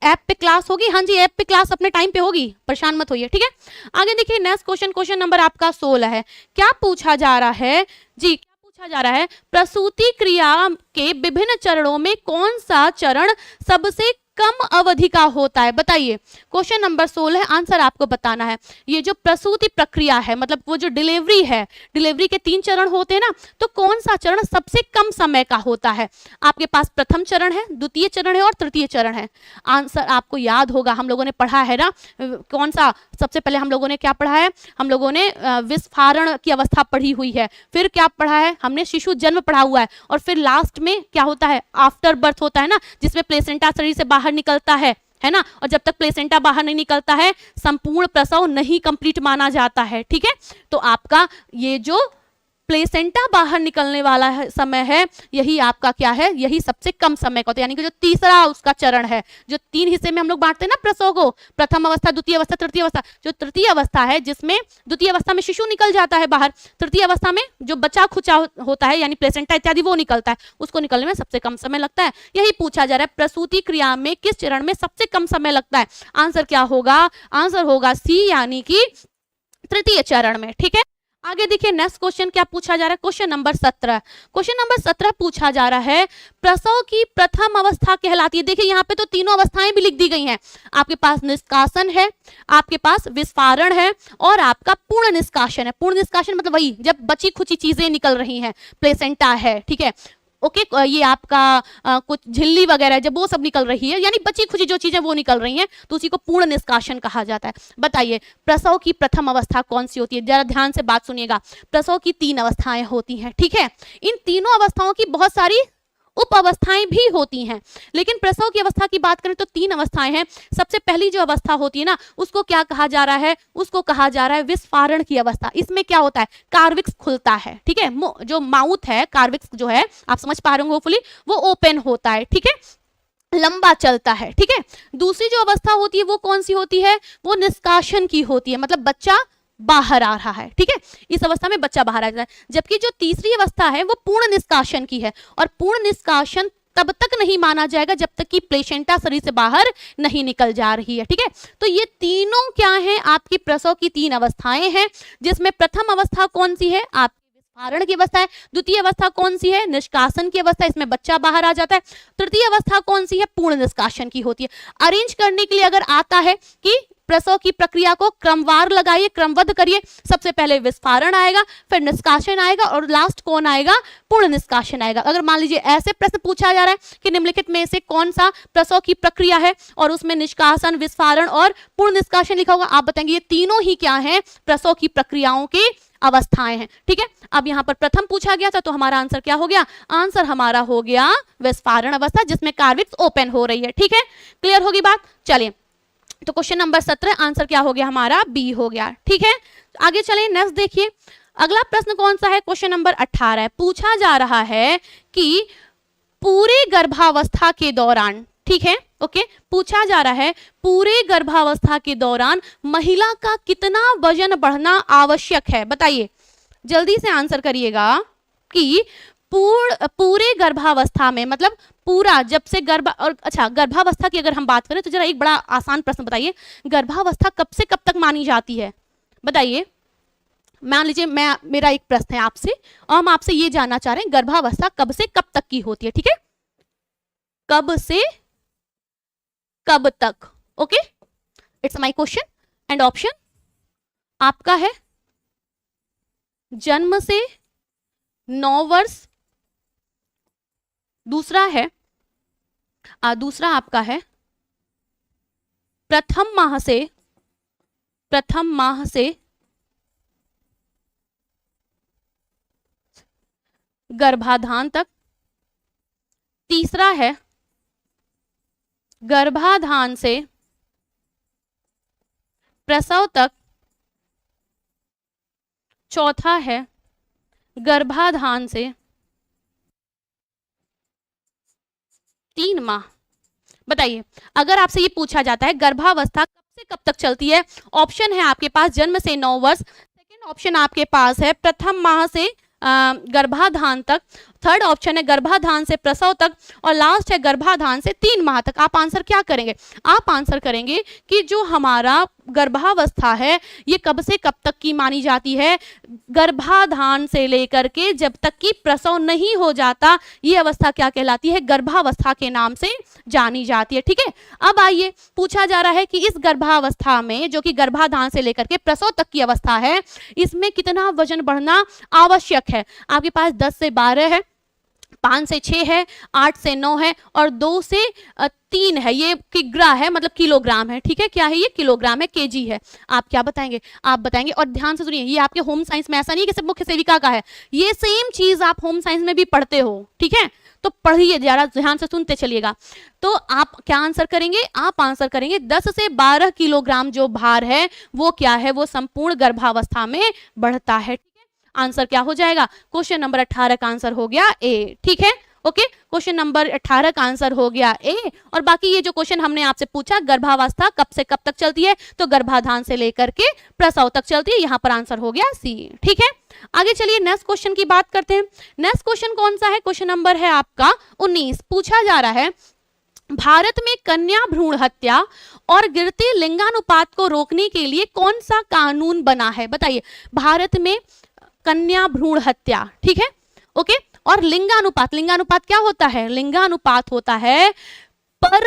ऐप पे क्लास होगी? हाँ जी, ऐप पे क्लास अपने टाइम पे होगी, परेशान मत होइए। ठीक है, आगे देखिए नेक्स्ट क्वेश्चन, क्वेश्चन नंबर आपका 16 है। क्या पूछा जा रहा है जी? क्या पूछा जा रहा है? प्रसूति क्रिया के विभिन्न चरणों में कौन सा चरण सबसे कम अवधि का होता है? बताइए, क्वेश्चन नंबर 16, आंसर आपको बताना है। ये जो प्रसूति प्रक्रिया है, मतलब वो जो डिलीवरी है, डिलीवरी के 3 चरण होते हैं ना, तो कौन सा चरण सबसे कम समय का होता है? आपके पास प्रथम चरण है, द्वितीय चरण है और तृतीय चरण है। आंसर आपको याद होगा, हम लोगों ने पढ़ा है ना, कौन सा? सबसे पहले हम लोगों ने क्या पढ़ा है? हम लोगों ने विस्फारण की अवस्था पढ़ी हुई है। फिर क्या पढ़ा है हमने? शिशु जन्म पढ़ा हुआ है। और फिर लास्ट में क्या होता है? आफ्टर बर्थ होता है ना, जिसमें प्लेसेंटा शरीर से बाहर निकलता है ना। और जब तक प्लेसेंटा बाहर नहीं निकलता है, संपूर्ण प्रसव नहीं कंप्लीट माना जाता है। ठीक है, तो आपका ये जो प्लेसेंटा बाहर निकलने वाला समय है, यही आपका क्या है? यही सबसे कम समय का होता है, यानी कि जो तीसरा उसका चरण है। जो 3 हिस्से में हम लोग बांटते हैं ना प्रसव को, प्रथम अवस्था, द्वितीय अवस्था, तृतीय अवस्था। जो तृतीय अवस्था है, जिसमें द्वितीय अवस्था में शिशु निकल जाता है बाहर, तृतीय अवस्था में जो बचा खुचा होता है, यानी प्लेसेंटा इत्यादि, वो निकलता है। उसको निकलने में सबसे कम समय लगता है। यही पूछा जा रहा है, प्रसूति क्रिया में किस चरण में सबसे कम समय लगता है? आंसर क्या होगा? आंसर होगा सी, यानी कि तृतीय चरण में। ठीक है, आगे देखिए नेक्स्ट क्वेश्चन क्या पूछा जा रहा है? Question number 17। क्वेश्चन नंबर 17 पूछा जा रहा है, प्रसव की प्रथम अवस्था कहलाती है। देखिए यहाँ पे तो तीनों अवस्थाएं भी लिख दी गई हैं। आपके पास निष्कासन है, आपके पास विस्फारण है, और आपका पूर्ण निष्कासन है। पूर्ण निष्कासन मतलब वही जब बची खुची चीजें निकल रही हैं, प्लेसेंटा है। ठीक है, ओके ये आपका कुछ झिल्ली वगैरह जब वो सब निकल रही है, यानी बची खुची जो चीजें वो निकल रही हैं, तो उसी को पूर्ण निष्कासन कहा जाता है। बताइए प्रसव की प्रथम अवस्था कौन सी होती है? जरा ध्यान से बात सुनिएगा। प्रसव की 3 अवस्थाएं होती हैं, ठीक है। इन तीनों अवस्थाओं की बहुत सारी उप अवस्थाएं भी होती हैं, लेकिन प्रसव की अवस्था की बात करें तो 3 अवस्थाएं हैं। सबसे पहली जो अवस्था होती है ना, उसको क्या कहा जा रहा है? उसको कहा जा रहा है विस्फारण की अवस्था। इसमें क्या होता है? कार्विक्स खुलता है, ठीक है। जो माउथ है, कार्विक्स जो है, आप समझ पा रहे होंगे होपफुली, वो ओपन होता है, ठीक है, लंबा चलता है, ठीक है। दूसरी जो अवस्था होती है वो कौन सी होती है? वो निष्कासन की होती है, मतलब बच्चा बाहर आ रहा है, ठीक है। इस अवस्था में बच्चा बाहर आ जाता है। जबकि जो तीसरी अवस्था है वो पूर्ण निष्कासन की है, और पूर्ण निष्कासन तब तक नहीं माना जाएगा जब तक कि प्लेसेंटा शरीर से बाहर नहीं निकल जा रही है, ठीक है। तो ये तीनों क्या है? आपकी प्रसव की 3 अवस्थाएं हैं, जिसमें प्रथम अवस्था कौन सी है? आपकी विस्फारण की अवस्था है। द्वितीय अवस्था कौन सी है? निष्कासन की अवस्था, इसमें बच्चा बाहर आ जाता है। तृतीय अवस्था कौन सी है? पूर्ण निष्कासन की होती है। अरेंज करने के लिए अगर आता है कि प्रसव की प्रक्रिया को क्रमवार लगाइए, क्रमबद्ध करिए, सबसे पहले विस्फारण आएगा, फिर निष्कासन आएगा, और लास्ट कौन आएगा? पूर्ण निष्कासन आएगा। अगर मान लीजिए ऐसे प्रश्न पूछा जा रहा है कि निम्नलिखित में से कौन सा प्रसव की प्रक्रिया है, और उसमें निष्कासन, विस्फारण और पूर्ण निष्कासन लिखा होगा, आप बताएंगे ये तीनों ही क्या है? प्रसव की प्रक्रियाओं की अवस्थाएं हैं, ठीक है। अब यहाँ पर प्रथम पूछा गया था, तो हमारा आंसर क्या हो गया? आंसर हमारा हो गया विस्फारण अवस्था, जिसमें कार्विक्स ओपन हो रही है, ठीक है। क्लियर होगी बात? चलिए, तो क्वेश्चन नंबर 17 आंसर क्या हो गया हमारा? बी हो गया, ठीक है। आगे चलें, नेक्स्ट देखिए, अगला प्रश्न कौन सा है? क्वेश्चन नंबर 18 है। पूछा जा रहा है कि पूरे गर्भावस्था के दौरान, ठीक है, ओके, पूछा जा रहा है पूरे गर्भावस्था के दौरान महिला का कितना वजन बढ़ना आवश्यक है? बताइए, जल्दी से आंसर करिएगा कि पूरे गर्भावस्था में, मतलब पूरा जब से गर्भावस्था की अगर हम बात करें तो जरा एक बड़ा आसान प्रश्न बताइए, गर्भावस्था कब से कब तक मानी जाती है? बताइए। मान लीजिए मेरा एक प्रश्न है आपसे, और हम आपसे ये जानना चाह रहे हैं गर्भावस्था कब से कब तक की होती है, ठीक है, कब से कब तक, okay, it's my question. And option आपका है जन्म से 9 वर्ष, दूसरा आपका है प्रथम माह से गर्भाधान तक, तीसरा है गर्भाधान से प्रसव तक, चौथा है गर्भाधान से 3 माह। बताइए, अगर आपसे ये पूछा जाता है गर्भावस्था कब से कब तक चलती है, ऑप्शन है आपके पास जन्म से 9 वर्ष, सेकंड ऑप्शन आपके पास है प्रथम माह से गर्भाधान तक, थर्ड ऑप्शन है गर्भाधान से प्रसव तक, और लास्ट है गर्भाधान से 3 माह तक। आप आंसर क्या करेंगे? आप आंसर करेंगे कि जो हमारा गर्भावस्था है ये कब से कब तक की मानी जाती है? गर्भाधान से लेकर के जब तक कि प्रसव नहीं हो जाता, ये अवस्था क्या कहलाती है? गर्भावस्था के नाम से जानी जाती है, ठीक है। अब आइए, पूछा जा रहा है कि इस गर्भावस्था में, जो कि गर्भाधान से लेकर के प्रसव तक की अवस्था है, इसमें कितना वजन बढ़ना आवश्यक है? आपके पास 10 से 12 है, 5 से 6 है, 8 से 9 है, और 2 से 3 है। ये किग्रा है, मतलब किलोग्राम है, ठीक है। क्या है ये? किलोग्राम है, केजी है। आप क्या बताएंगे? आप बताएंगे, और ध्यान से सुनिए, ये आपके होम साइंस में ऐसा नहीं कि सिर्फ मुख्य सेविका का है, ये सेम चीज आप होम साइंस में भी पढ़ते हो, ठीक है। तो पढ़िए, जरा ध्यान से सुनते चलिएगा। तो आप क्या आंसर करेंगे? आप आंसर करेंगे 10 से 12 किलोग्राम जो भार है वो क्या है? वो संपूर्ण गर्भावस्था में बढ़ता है, ठीक है। आंसर क्या हो जाएगा? क्वेश्चन नंबर 18 का आंसर हो गया ए, ठीक है, ओके। क्वेश्चन नंबर 18 का आंसर हो गया ए। और बाकी ये जो क्वेश्चन हमने आपसे पूछा, गर्भावस्था कब से कब तक चलती है, तो गर्भाधान से लेकर के प्रसव तक चलती है, यहाँ पर आंसर हो गया सी, ठीक है। आगे चलिए, नेक्स्ट क्वेश्चन की बात करते हैं। नेक्स्ट क्वेश्चन कौन सा है? क्वेश्चन नंबर है आपका 19। पूछा जा रहा है भारत में कन्या भ्रूण हत्या और गिरते लिंगानुपात को रोकने के लिए कौन सा कानून बना है? बताइए। भारत में कन्या भ्रूण हत्या, ठीक है, ओके, और लिंगानुपात, लिंगानुपात क्या होता है? लिंगानुपात होता है पर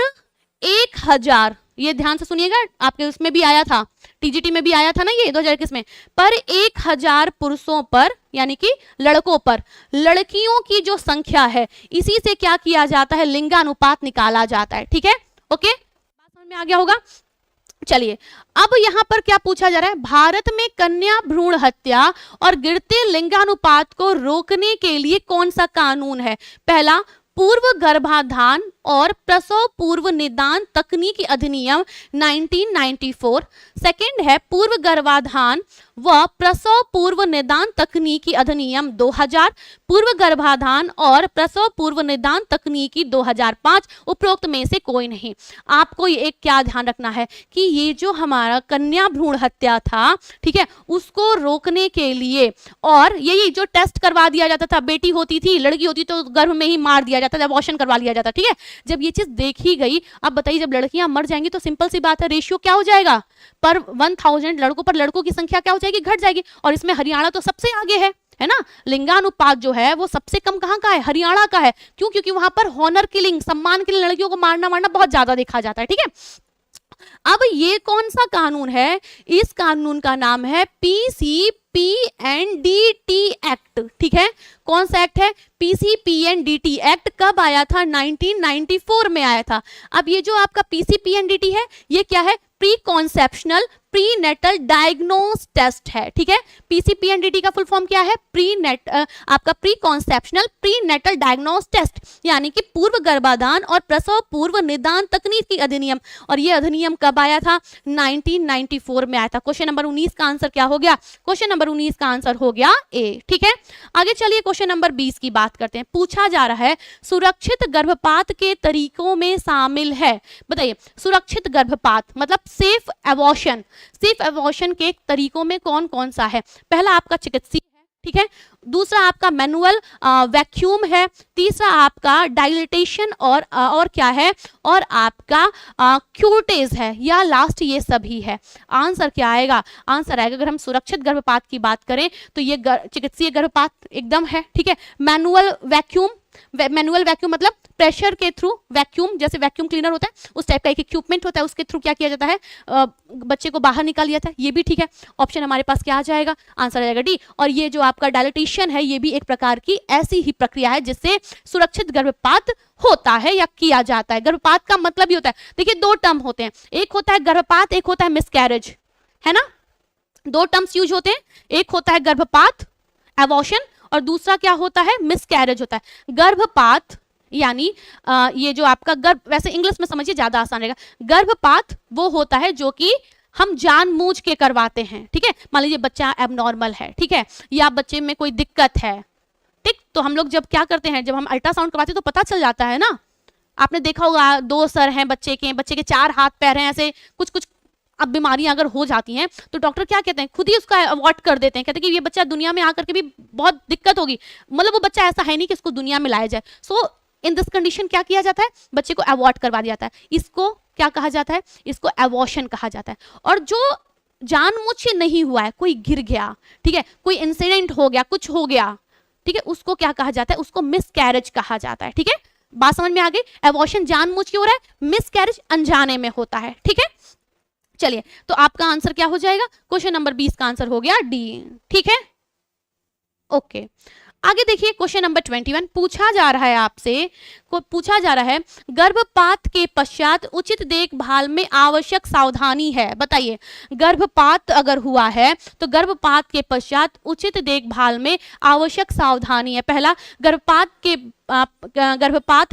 1000, ये ध्यान से सुनिएगा, आपके उसमें भी आया था, टीजीटी में भी आया था ना ये 2021 में, पर 1000 पुरुषों पर यानी कि लड़कों पर लड़कियों की जो संख्या है इसी से क्या किया जाता है, लिंगानुपात निकाला जाता है। ठीक है, ओके, बात समझ में आ गया होगा। चलिए अब यहां पर क्या पूछा जा रहा है, भारत में कन्या भ्रूण हत्या और गिरते लिंगानुपात को रोकने के लिए कौन सा कानून है? पहला, पूर्व गर्भाधान और प्रसव पूर्व निदान तकनीकी अधिनियम 1994। सेकंड है पूर्व गर्भाधान व प्रसव पूर्व निदान तकनीकी अधिनियम 2000, पूर्व गर्भाधान और प्रसव पूर्व निदान तकनीकी 2005, उपरोक्त में से कोई नहीं। आपको ये एक क्या ध्यान रखना है कि ये जो हमारा कन्या भ्रूण हत्या था, ठीक है, उसको रोकने के लिए, और यही जो टेस्ट करवा दिया जाता था, बेटी होती थी लड़की होती तो गर्भ में ही मार दिया जाता था, अबॉर्शन करवा लिया जाता, ठीक है, जब ये चीज देखी गई, अब बताइए जब लड़कियां मर जाएंगी तो सिंपल सी बात है रेशियो क्या हो जाएगा, पर 1000 लड़कों पर लड़कों की संख्या क्या हो जाएगी, घट जाएगी। और इसमें हरियाणा तो सबसे आगे है ना, लिंगानुपात जो है वो सबसे कम कहां का है, हरियाणा का है। क्यों? क्योंकि वहां पर हॉनर किलिंग, सम्मान के लिए लड़कियों को मारना बहुत ज्यादा देखा जाता है। ठीक है, अब ये कौन सा कानून है, इस कानून का नाम है पीसीपीएनडीटी एक्ट। ठीक है, कौन सा एक्ट है, पीसीपीएनडीटी एक्ट। कब आया था, 1994 में आया था। अब ये जो आपका पीसीपीएनडीटी है ये क्या है, pre conceptional prenatal diagnose test है। ठीक है, पीसीपीएनडीटी का फुल फॉर्म क्या है, आपका pre conceptional prenatal diagnose test, यानी कि पूर्व गर्भाधान और प्रसव पूर्व निदान तकनीकी अधिनियम। और ये अधिनियम कब आया था, 1994 में आया था। क्वेश्चन नंबर 19 का आंसर क्या हो गया, क्वेश्चन नंबर 19 का आंसर हो गया ए। ठीक है, आगे चलिए क्वेश्चन नंबर 20 की बात करते हैं। पूछा जा रहा है सुरक्षित गर्भपात के तरीकों में शामिल है, बताइए सुरक्षित गर्भपात मतलब सेफ एबॉर्शन, सेफ एबॉर्शन के तरीकों में कौन कौन सा है। पहला आपका चिकित्सीय है, ठीक है, दूसरा आपका मैनुअल वैक्यूम है, तीसरा आपका डायलिटेशन और क्या है, और आपका क्यूटेज है, या लास्ट ये सभी है। आंसर क्या आएगा, आंसर आएगा अगर हम सुरक्षित गर्भपात की बात करें तो ये चिकित्सीय गर्भपात एकदम है। ठीक है, मैनुअल वैक्यूम मतलब प्रेशर के थ्रू वैक्यूम, जैसे वैक्यूम क्लीनर होता है उस टाइप का एक इक्विपमेंट होता है, उसके थ्रू क्या किया जाता है, बच्चे को बाहर निकाल लिया जाता है, ये भी ठीक है। ऑप्शन हमारे पास क्या आ जाएगा, आंसर आ जाएगा डी। और ये जो आपका डायलिटेशन है ये भी एक प्रकार की ऐसी ही प्रक्रिया है जिससे सुरक्षित गर्भपात होता है या किया जाता है। गर्भपात का मतलब ही होता है, देखिए दो टर्म होते हैं, एक होता है गर्भपात, एक होता है मिसकैरेज, है ना, दो टर्म्स यूज होते हैं, एक होता है गर्भपात एबॉर्शन और दूसरा क्या होता है, मिसकैरेज होता है। गर्भपात यानी ये जो आपका गर्भ, वैसे इंग्लिश में समझिए ज्यादा आसान रहेगा, गर्भपात वो होता है जो कि हम जानबूझ के करवाते हैं। ठीक है, मान लीजिए बच्चा एबनॉर्मल है, ठीक है, या बच्चे में कोई दिक्कत है, ठीक, तो हम लोग जब क्या करते हैं, जब हम अल्ट्रासाउंड करवाते हैं तो पता चल जाता है ना। आपने देखा होगा 2 सर हैं बच्चे के 4 हाथ पैर हैं, ऐसे कुछ अब बीमारियां अगर हो जाती हैं तो डॉक्टर क्या कहते हैं, खुद ही उसका अवॉइड कर देते हैं, कहते हैं कि ये बच्चा दुनिया में आकर के भी बहुत दिक्कत होगी, मतलब वो बच्चा ऐसा है नहीं कि इसको दुनिया में लाया जाए। सो इन दिस कंडीशन क्या किया जाता है, बच्चे को अवॉइड करवा दिया जाता है। इसको क्या कहा जाता है, इसको एबॉर्शन कहा जाता है। और जो जानबूझ से नहीं हुआ है, कोई गिर गया, ठीक है, कोई इंसिडेंट हो गया, कुछ हो गया, ठीक है, उसको क्या कहा जाता है, उसको मिसकैरेज कहा जाता है। ठीक है, बात समझ में आ गई, एबॉर्शन जानबूझ के हो रहा है, मिसकैरेज अनजाने में होता है। ठीक है, चलिए तो आपका आंसर क्या हो जाएगा, क्वेश्चन नंबर 20 का आंसर हो गया डी। ठीक है, ओके, आगे देखिए क्वेश्चन नंबर 21 पूछा जा रहा है आपसे, पूछा जा रहा है गर्भपात के पश्चात उचित देखभाल में आवश्यक सावधानी है। बताइए गर्भपात अगर हुआ है तो गर्भपात के पश्चात उचित देखभाल में आवश्यक सावधानी है। पहला, गर्भपात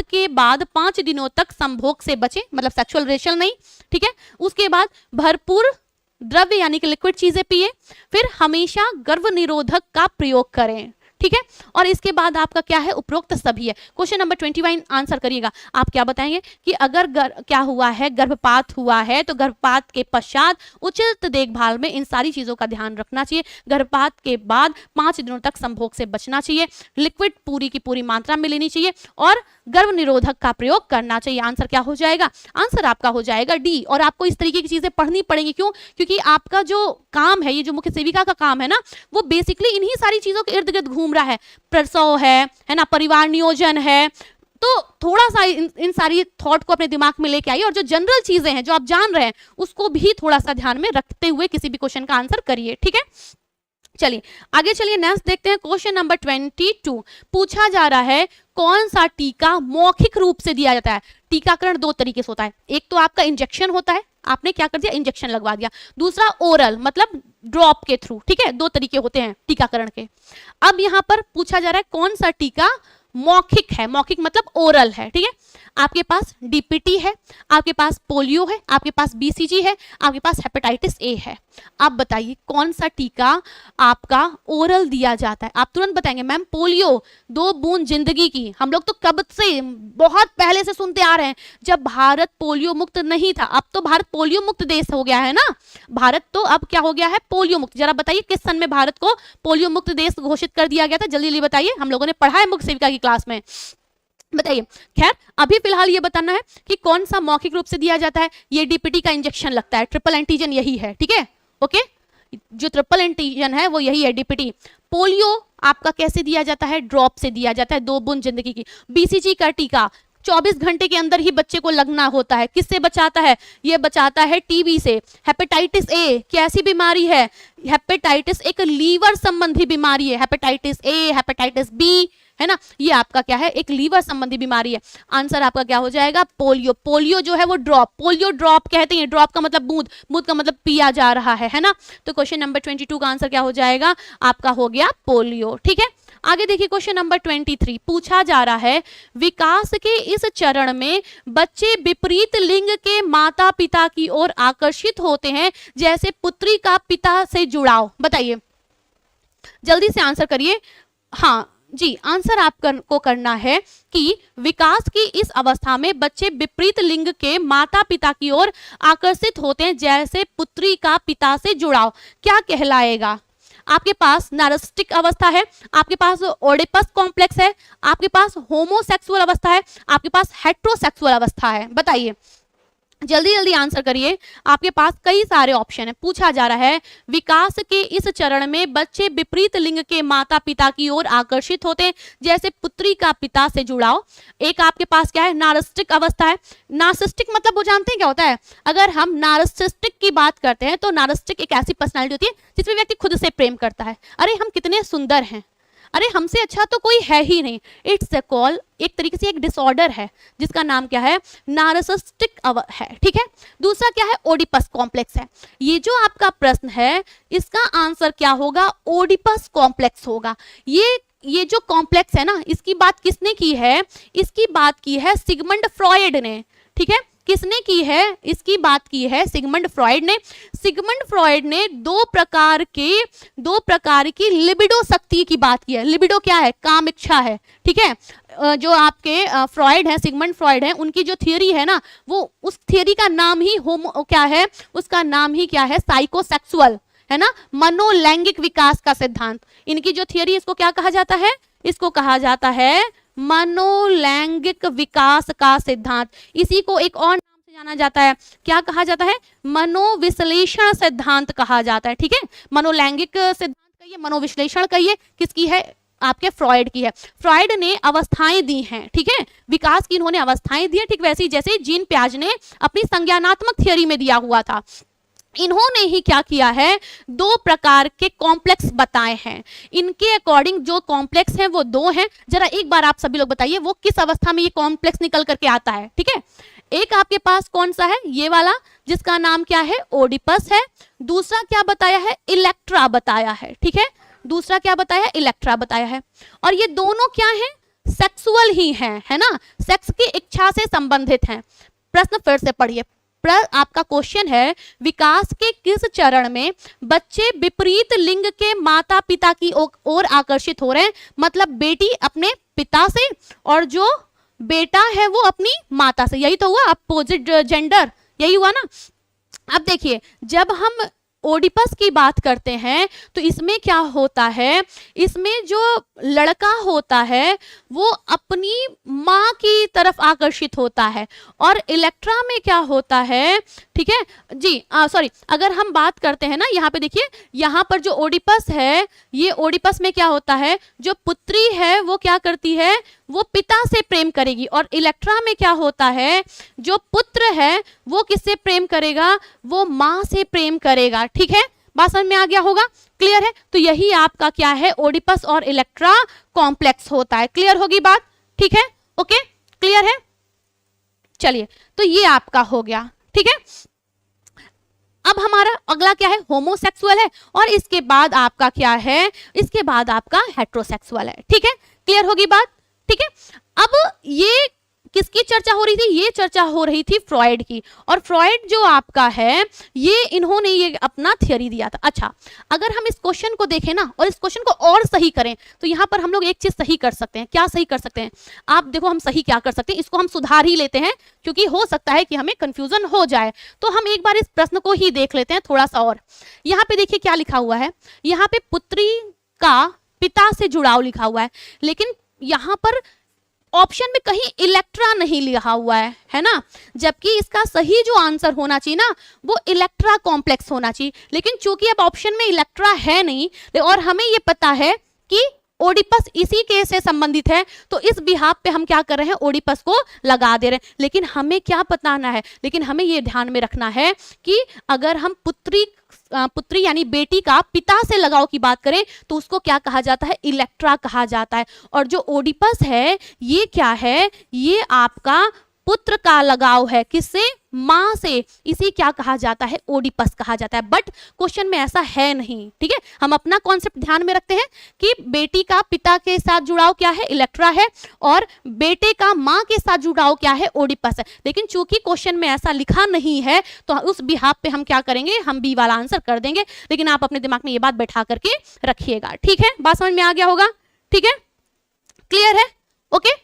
के बाद 5 दिनों तक संभोग से बचें, मतलब सेक्सुअल रिलेशन नहीं, ठीक है। उसके बाद भरपूर द्रव्य यानी कि लिक्विड चीजें पिए, फिर हमेशा गर्भ निरोधक का प्रयोग करें, ठीक है। और इसके बाद आपका क्या है, उपरोक्त सभी है। क्वेश्चन नंबर 21 आंसर करिएगा। आप क्या बताएंगे कि अगर क्या हुआ है, गर्भपात हुआ है तो गर्भपात के पश्चात उचित देखभाल में इन सारी चीजों का ध्यान रखना चाहिए। गर्भपात के बाद 5 दिनों तक संभोग से बचना चाहिए, लिक्विड पूरी की पूरी मात्रा में लेनी चाहिए और गर्भ निरोधक का प्रयोग करना चाहिए। आंसर क्या हो जाएगा, आंसर आपका हो जाएगा डी। और आपको इस तरीके की चीजें पढ़नी पड़ेंगी, क्यों, क्योंकि आपका जो काम है, ये जो मुख्य सेविका का काम है ना, वो बेसिकली इन्हीं सारी चीजों के इर्द गिर्द घूम रहा है। प्रसव है ना, परिवार नियोजन है, तो थोड़ा सा इन सारी थॉट को अपने दिमाग में लेके आइए और जो जनरल चीजें हैं जो आप जान रहे हैं उसको भी थोड़ा सा ध्यान में रखते हुए किसी भी क्वेश्चन का आंसर करिए, ठीक है। चलिए आगे चलिए, नेक्स्ट देखते हैं क्वेश्चन नंबर 22। पूछा जा रहा है कौन सा टीका मौखिक रूप से दिया जाता है। टीकाकरण दो तरीके से होता है, एक तो आपका इंजेक्शन होता है, आपने क्या कर दिया इंजेक्शन लगवा दिया, दूसरा ओरल मतलब ड्रॉप के थ्रू, ठीक है। दो तरीके होते हैं टीकाकरण के। अब यहाँ पर पूछा जा रहा है कौन सा टीका मौखिक है, मौखिक मतलब ओरल है, ठीक है। आपके पास डीपीटी है, आपके पास पोलियो है, आपके पास बीसीजी है, आपके पास हेपेटाइटिस ए है। आप बताइए कौन सा टीका आपका ओरल दिया जाता है। आप तुरंत बताएंगे मैम पोलियो, 2 बूंद जिंदगी की। हम लोग तो कब से बहुत पहले से सुनते आ रहे हैं, जब भारत पोलियो मुक्त नहीं था। अब तो भारत पोलियो मुक्त देश हो गया है ना, भारत तो अब क्या हो गया है पोलियो मुक्त। जरा बताइए किस सन में भारत को पोलियो मुक्त देश घोषित कर दिया गया था, जल्दी जल्दी बताइए, हम लोगों ने पढ़ा है मुख्य सेविका की क्लास में, बताइए। खैर अभी फिलहाल ये बताना है कि कौन सा मौखिक रूप से दिया जाता है। ये डीपीटी का इंजेक्शन लगता है, ट्रिपल एंटीजन यही है, ठीक है, ओके। जो ट्रिपल एंटीजन है वो यही है डीपीटी। पोलियो आपका कैसे दिया जाता है, ड्रॉप से दिया जाता है, 2 बूंद जिंदगी की। बीसीजी का टीका 24 घंटे के अंदर ही बच्चे को लगना होता है। किससे बचाता है, ये बचाता है टीबी से। हेपेटाइटिस ए कैसी बीमारी है, हेपेटाइटिस एक लीवर संबंधी बीमारी है, हेपेटाइटिस ए, हेपेटाइटिस बी, है ना, ये आपका क्या है एक लीवर संबंधी बीमारी है। आंसर आपका क्या हो जाएगा पोलियो। पोलियो जो है वो ड्रॉप, पोलियो ड्रॉप कहते हैं, ड्रॉप का मतलब बूंद, बूंद का मतलब पिया जा रहा है ना। तो क्वेश्चन नंबर 22 का आंसर क्या हो जाएगा आपका हो गया पोलियो, ठीक है। आगे देखिए क्वेश्चन नंबर 23। पूछा जा रहा है विकास के इस चरण में बच्चे विपरीत लिंग के माता पिता की ओर आकर्षित होते हैं, जैसे पुत्री का पिता से जुड़ाव। बताइए जल्दी से आंसर करिए। हाँ जी, आंसर आपको करना है कि विकास की इस अवस्था में बच्चे विपरीत लिंग के माता पिता की ओर आकर्षित होते हैं, जैसे पुत्री का पिता से जुड़ाव। क्या कहलाएगा। आपके पास नार्सिसिस्टिक अवस्था है, आपके पास ओडिपस कॉम्प्लेक्स है, आपके पास होमोसेक्सुअल अवस्था है, आपके पास हेट्रोसेक्सुअल अवस्था है। बताइए जल्दी जल्दी आंसर करिए, आपके पास कई सारे ऑप्शन है। पूछा जा रहा है विकास के इस चरण में बच्चे विपरीत लिंग के माता पिता की ओर आकर्षित होते हैं, जैसे पुत्री का पिता से जुड़ाव। एक आपके पास क्या है नार्सिसिस्टिक अवस्था है। नार्सिसिस्टिक मतलब वो जानते हैं क्या होता है। अगर हम नार्सिसिस्टिक की बात करते हैं तो नार्सिसिस्टिक एक ऐसी पर्सनालिटी होती है जिसमें व्यक्ति खुद से प्रेम करता है। अरे हम कितने सुंदर हैं, अरे हमसे अच्छा तो कोई है ही नहीं। इट्स अ कॉल, एक तरीके से एक डिसऑर्डर है जिसका नाम क्या है नार्सिसिस्टिक है, ठीक है। दूसरा क्या है ओडिपस कॉम्प्लेक्स है। ये जो आपका प्रश्न है इसका आंसर क्या होगा ओडिपस कॉम्प्लेक्स होगा। ये जो कॉम्प्लेक्स है ना इसकी बात किसने की है, इसकी बात की है सिगमंड फ्रॉयड ने, ठीक है। किसने की है, इसकी बात की है सिगमंड फ्रॉयड ने। सिगमंड फ्रॉयड ने दो प्रकार की लिबिडो शक्ति की बात की है। लिबिडो क्या है काम इच्छा है, ठीक है। जो आपके फ्रॉयड है सिगमंड फ्रॉयड है उनकी जो थियरी है ना वो उस थियरी का नाम ही क्या है, उसका नाम ही क्या है साइकोसेक्सुअल है ना, मनोलैंगिक विकास का सिद्धांत। इनकी जो थियरी इसको क्या कहा जाता है, इसको कहा जाता है मनोलैंगिक विकास का सिद्धांत। इसी को एक और नाम से जाना जाता है, क्या कहा जाता है मनोविश्लेषण सिद्धांत कहा जाता है, ठीक है। मनोलैंगिक सिद्धांत कहिए, मनोविश्लेषण कहिए, किसकी है आपके फ्रॉयड की है। फ्रॉयड ने अवस्थाएं दी हैं, ठीक है, विकास की इन्होंने अवस्थाएं दी है, ठीक वैसे ही जैसे जीन पियाजे ने अपनी संज्ञानात्मक थियरी में दिया हुआ था। इन्होंने ही क्या किया है दो प्रकार के कॉम्प्लेक्स बताए हैं। इनके अकॉर्डिंग जो कॉम्प्लेक्स हैं वो दो हैं। जरा एक बार आप सभी लोग बताइए वो किस अवस्था में ये कॉम्प्लेक्स निकल करके आता है, ठीक है। एक आपके पास कौन सा है ये वाला जिसका नाम क्या है ओडिपस है। दूसरा क्या बताया है इलेक्ट्रा बताया है, ठीक है। दूसरा क्या बताया है इलेक्ट्रा बताया है। और ये दोनों क्या है सेक्सुअल ही हैं, है ना, सेक्स की इच्छा से संबंधित हैं। प्रश्न फिर से पढ़िए, आपका क्वेश्चन है विकास के किस चरण में बच्चे विपरीत लिंग के माता पिता की ओर आकर्षित हो रहे हैं, मतलब बेटी अपने पिता से और जो बेटा है वो अपनी माता से। यही तो हुआ अपोजिट जेंडर, यही हुआ ना। अब देखिए जब हम ओडिपस की बात करते हैं तो इसमें क्या होता है, इसमें जो लड़का होता है वो अपनी माँ की तरफ आकर्षित होता है। और इलेक्ट्रा में क्या होता है, ठीक है जी, सॉरी, अगर हम बात करते हैं ना यहाँ पे देखिए, यहाँ पर जो ओडिपस है ये ओडिपस में क्या होता है जो पुत्री है वो क्या करती है वो पिता से प्रेम करेगी, और इलेक्ट्रा में क्या होता है, जो पुत्र है वो किससे प्रेम करेगा, वो माँ से प्रेम करेगा। ठीक है, बात समझ में आ गया होगा, क्लियर है। तो यही आपका क्या है, ओडिपस और इलेक्ट्रा कॉम्प्लेक्स होता है। क्लियर होगी बात, ठीक है, ओके, क्लियर है। चलिए, तो ये आपका हो गया, ठीक है। अब हमारा अगला क्या है, होमोसेक्सुअल है, और इसके बाद आपका क्या है, इसके बाद आपका हेट्रोसेक्सुअल है। ठीक है, क्लियर होगी बात, ठीक है। अब ये किसकी चर्चा हो रही थी, ये चर्चा हो रही थी फ्रॉइड की, और फ्रॉइड जो आपका है ये इन्होंने ये अपना थियरी दिया था। अच्छा, अगर हम इस क्वेश्चन को देखें ना और इस क्वेश्चन को और सही करें तो यहाँ पर हम लोग एक चीज सही कर सकते हैं। क्या सही कर सकते हैं, आप देखो, हम सही क्या कर सकते हैं, इसको हम सुधार ही लेते हैं क्योंकि हो सकता है कि हमें कंफ्यूजन हो जाए। तो हम एक बार इस प्रश्न को ही देख लेते हैं थोड़ा सा और। यहाँ पे देखिए क्या लिखा हुआ है, यहाँ पे पुत्री का पिता से जुड़ाव लिखा हुआ है, लेकिन यहाँ पर ऑप्शन में कहीं इलेक्ट्रा नहीं लिखा हुआ है ना, जबकि इसका सही जो आंसर होना चाहिए ना वो इलेक्ट्रा कॉम्प्लेक्स होना चाहिए। लेकिन चूंकि अब ऑप्शन में इलेक्ट्रा है नहीं और हमें ये पता है कि ओडिपस इसी के से संबंधित है, तो इस बिहाफ पे हम क्या कर रहे हैं, ओडिपस को लगा दे रहे हैं। लेकिन हमें क्या बताना है, लेकिन हमें ये ध्यान में रखना है कि अगर हम पुत्री यानी बेटी का पिता से लगाव की बात करें तो उसको क्या कहा जाता है, इलेक्ट्रा कहा जाता है। और जो ओडिपस है ये क्या है, ये आपका पुत्र का लगाव है, किससे, मां से, इसी क्या कहा जाता है, ओडिपस कहा जाता है। बट क्वेश्चन में ऐसा है नहीं, ठीक है। हम अपना कॉन्सेप्ट ध्यान में रखते हैं कि बेटी का पिता के साथ जुड़ाव क्या है, इलेक्ट्रा है, और बेटे का मां के साथ जुड़ाव क्या है, ओडिपस है। लेकिन चूंकि क्वेश्चन में ऐसा लिखा नहीं है तो उस बिहाफ पे हम क्या करेंगे, हम बी वाला आंसर कर देंगे। लेकिन आप अपने दिमाग में ये बात बैठा करके रखिएगा, ठीक है। बात समझ में आ गया होगा, ठीक है, क्लियर है, ओके।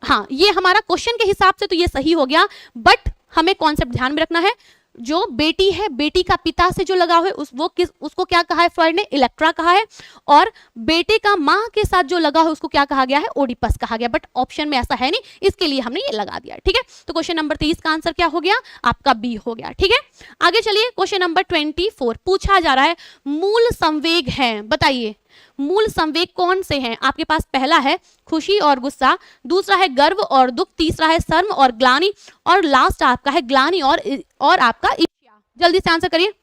हाँ, ये हमारा क्वेश्चन के हिसाब से तो ये सही हो गया, बट हमें कॉन्सेप्ट ध्यान में रखना है, जो बेटी है, बेटी का पिता से जो लगाव है उसको क्या कहा है फ्रॉइड ने, इलेक्ट्रा कहा है, और बेटे का मां के साथ जो लगाव है उसको क्या कहा गया है, ओडिपस कहा गया। बट ऑप्शन में ऐसा है नहीं, इसके लिए हमने ये लगा दिया, ठीक है। तो क्वेश्चन नंबर 23 का आंसर क्या हो गया, आपका बी हो गया, ठीक है। आगे चलिए, क्वेश्चन नंबर 24 पूछा जा रहा है, मूल संवेग है, बताइए मूल संवेग कौन से हैं। आपके पास पहला है खुशी और गुस्सा, दूसरा है गर्व और दुख, तीसरा है शर्म और ग्लानि, और लास्ट आपका है ग्लानि और आपका ईर्ष्या। जल्दी से आंसर करिए।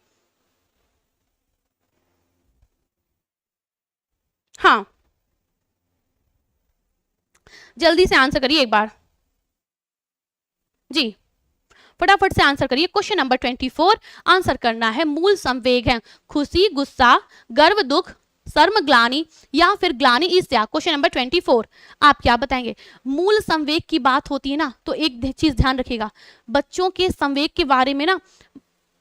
हाँ, जल्दी से आंसर करिए एक बार जी, फटाफट से आंसर करिए। क्वेश्चन नंबर 24 आंसर करना है, मूल संवेग है खुशी, गुस्सा, गर्व, दुख, शर्म, ग्लानि, या फिर ग्लानि, ईर्ष्या। क्वेश्चन नंबर 24 आप क्या बताएंगे। मूल संवेग की बात होती है ना, तो एक चीज ध्यान रखिएगा, बच्चों के संवेग के बारे में ना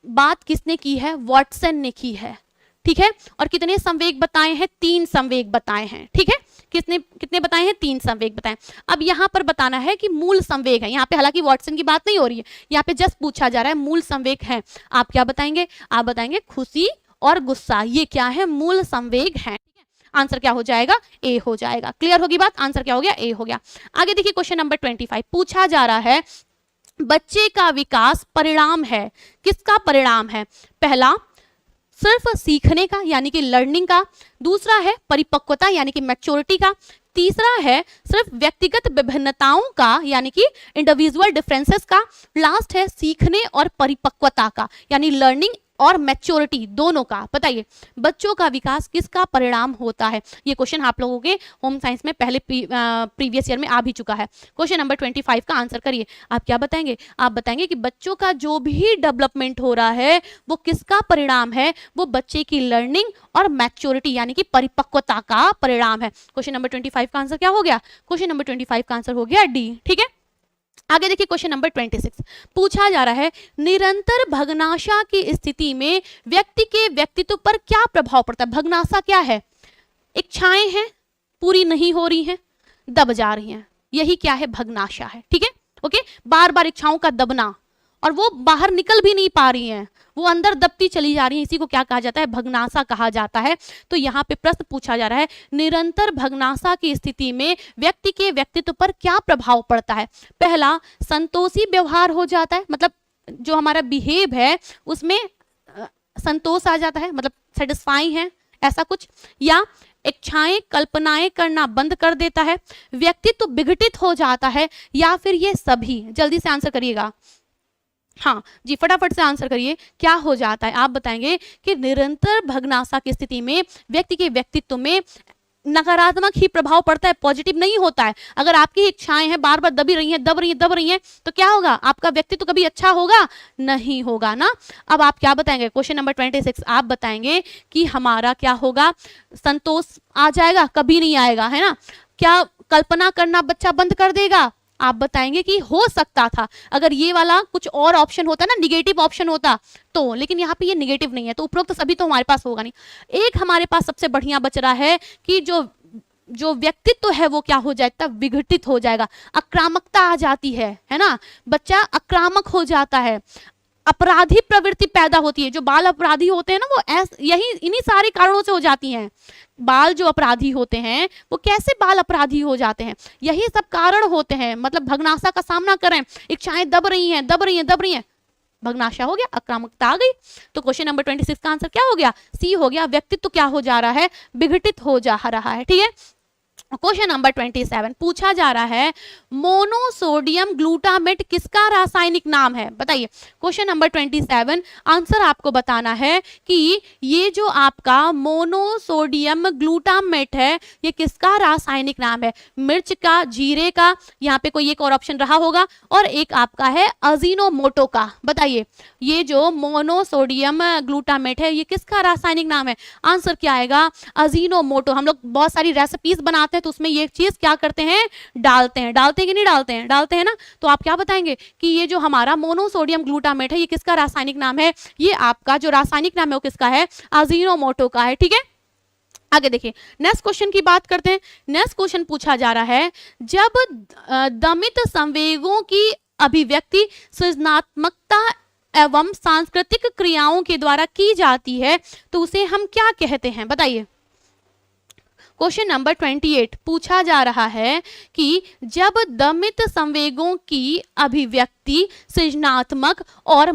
बात किसने की है, वॉटसन ने की है, ठीक है। और कितने संवेग बताए हैं, 3 संवेग बताए हैं, ठीक है। कितने बताए हैं, 3 संवेग बताए। अब यहाँ पर बताना है कि मूल संवेग है, यहाँ पे हालांकि वॉटसन की बात नहीं हो रही है, यहाँ पे जस्ट पूछा जा रहा है मूल संवेग है। आप क्या बताएंगे, आप बताएंगे खुशी और गुस्सा, ये क्या है, मूल संवेग है, ठीक है। आंसर क्या हो जाएगा, ए हो जाएगा। क्लियर होगी बात, आंसर क्या हो गया, ए हो गया। आगे देखिए, क्वेश्चन नंबर 25 पूछा जा रहा है, बच्चे का विकास परिणाम है, किसका परिणाम है। पहला सिर्फ सीखने का यानी कि लर्निंग का, दूसरा है परिपक्वता यानी कि मैच्योरिटी का, तीसरा है सिर्फ व्यक्तिगत विभिन्नताओं का यानी कि इंडिविजुअल डिफरेंसेस का, लास्ट है सीखने और परिपक्वता का यानी लर्निंग और मैच्योरिटी दोनों का। बताइए बच्चों का विकास किसका परिणाम होता है। ये क्वेश्चन आप लोगों के होम साइंस में पहले प्रीवियस ईयर में आ भी चुका है। क्वेश्चन नंबर 25 का आंसर करिए। आप क्या बताएंगे, आप बताएंगे कि बच्चों का जो भी डेवलपमेंट हो रहा है वो किसका परिणाम है, वो बच्चे की लर्निंग और मैच्योरिटी यानी कि परिपक्वता का परिणाम है। क्वेश्चन नंबर 25 का आंसर क्या हो गया, क्वेश्चन नंबर 25 का आंसर हो गया डी, ठीक है। आगे देखिए, क्वेश्चन नंबर 26 पूछा जा रहा है, निरंतर भग्नाशा की स्थिति में व्यक्ति के व्यक्तित्व पर क्या प्रभाव पड़ता है। भग्नाशा क्या है, इच्छाएं हैं पूरी नहीं हो रही हैं, दब जा रही हैं, यही क्या है, भग्नाशा है, ठीक है। ओके, बार बार इच्छाओं का दबना और वो बाहर निकल भी नहीं पा रही हैं, वो अंदर दबती चली जा रही है, इसी को क्या कहा जाता है, भग्नाशा कहा जाता है। तो यहाँ पे प्रश्न पूछा जा रहा है, निरंतर भग्नाशा की स्थिति में व्यक्ति के व्यक्तित्व पर क्या प्रभाव पड़ता है। पहला, संतोषी व्यवहार हो जाता है, मतलब जो हमारा बिहेव है उसमें संतोष आ जाता है, मतलब सेटिस्फाई है ऐसा कुछ, या इच्छाएं कल्पनाएं करना बंद कर देता है, व्यक्तित्व विघटित हो जाता है, या फिर ये सभी? जल्दी से आंसर करिएगा। हाँ जी, फटाफट से आंसर करिए, क्या हो जाता है? आप बताएंगे कि निरंतर भग्नाशा की स्थिति में व्यक्ति के व्यक्तित्व में नकारात्मक ही प्रभाव पड़ता है, पॉजिटिव नहीं होता है। अगर आपकी इच्छाएं हैं बार बार दबी रही हैं, दब रही हैं, तो क्या होगा? आपका व्यक्तित्व कभी अच्छा होगा? नहीं होगा ना। अब आप क्या बताएंगे? क्वेश्चन नंबर 26 आप बताएंगे कि हमारा क्या होगा? संतोष आ जाएगा? कभी नहीं आएगा, है ना। क्या कल्पना करना बच्चा बंद कर देगा? आप बताएंगे कि हो सकता था, अगर ये वाला कुछ और ऑप्शन होता ना, निगेटिव ऑप्शन होता तो, लेकिन यहाँ पे ये निगेटिव नहीं है, तो उपरोक्त सभी तो हमारे पास होगा नहीं। एक हमारे पास सबसे बढ़िया बच रहा है कि जो व्यक्तित्व है वो क्या हो जाएगा? विघटित हो जाएगा, आक्रामकता आ जाती है ना, बच्चा आक्रामक हो जाता है, अपराधी प्रवृत्ति पैदा होती है। जो बाल अपराधी होते हैं ना, वो यही इन्हीं सारे कारणों से हो जाती हैं। बाल जो अपराधी होते हैं वो कैसे बाल अपराधी हो जाते हैं? यही सब कारण होते हैं, मतलब भग्नाशा का सामना करें, इच्छाएं दब रही हैं, भग्नाशा हो गया, आक्रामकता आ गई। तो क्वेश्चन नंबर 26 का आंसर क्या हो गया? सी हो गया। व्यक्तित्व क्या हो जा रहा है? विघटित हो जा रहा है। ठीक है, क्वेश्चन नंबर 27 पूछा जा रहा है, मोनोसोडियम ग्लूटामेट किसका रासायनिक नाम है? बताइए। क्वेश्चन नंबर 27 आंसर आपको बताना है कि ये जो आपका मोनोसोडियम ग्लूटामेट है ये किसका रासायनिक नाम है? मिर्च का, जीरे का, यहाँ पे कोई एक और ऑप्शन रहा होगा, और एक आपका है अजीनोमोटो का। बताइए, ये जो मोनोसोडियम ग्लूटामेट है ये किसका रासायनिक नाम है? आंसर क्या आएगा? अजीनोमोटो। हम लोग बहुत सारी रेसिपीज बनाते हैं तो उसमें ये चीज क्या करते हैं? डालते हैं कि नहीं डालते हैं? डालते हैं ना। तो आप क्या बताएंगे कि ये जो हमारा मोनोसोडियम ग्लूटामेट है ये किसका रासायनिक नाम है? ये आपका जो रासायनिक नाम है वो किसका है? अजीनोमोटो का है। ठीक है, आगे देखिए, नेक्स्ट क्वेश्चन की बात करते हैं। नेक्स्ट क्वेश्चन पूछा जा रहा है, जब दमित संवेगों की अभिव्यक्ति सृजनात्मकता एवं सांस्कृतिक क्रियाओं के द्वारा की जाती है तो उसे हम क्या कहते हैं? बताइए। क्वेश्चन नंबर 28 पूछा जा रहा है कि जब दमित संवेगों की अभिव्यक्ति सृजनात्मक और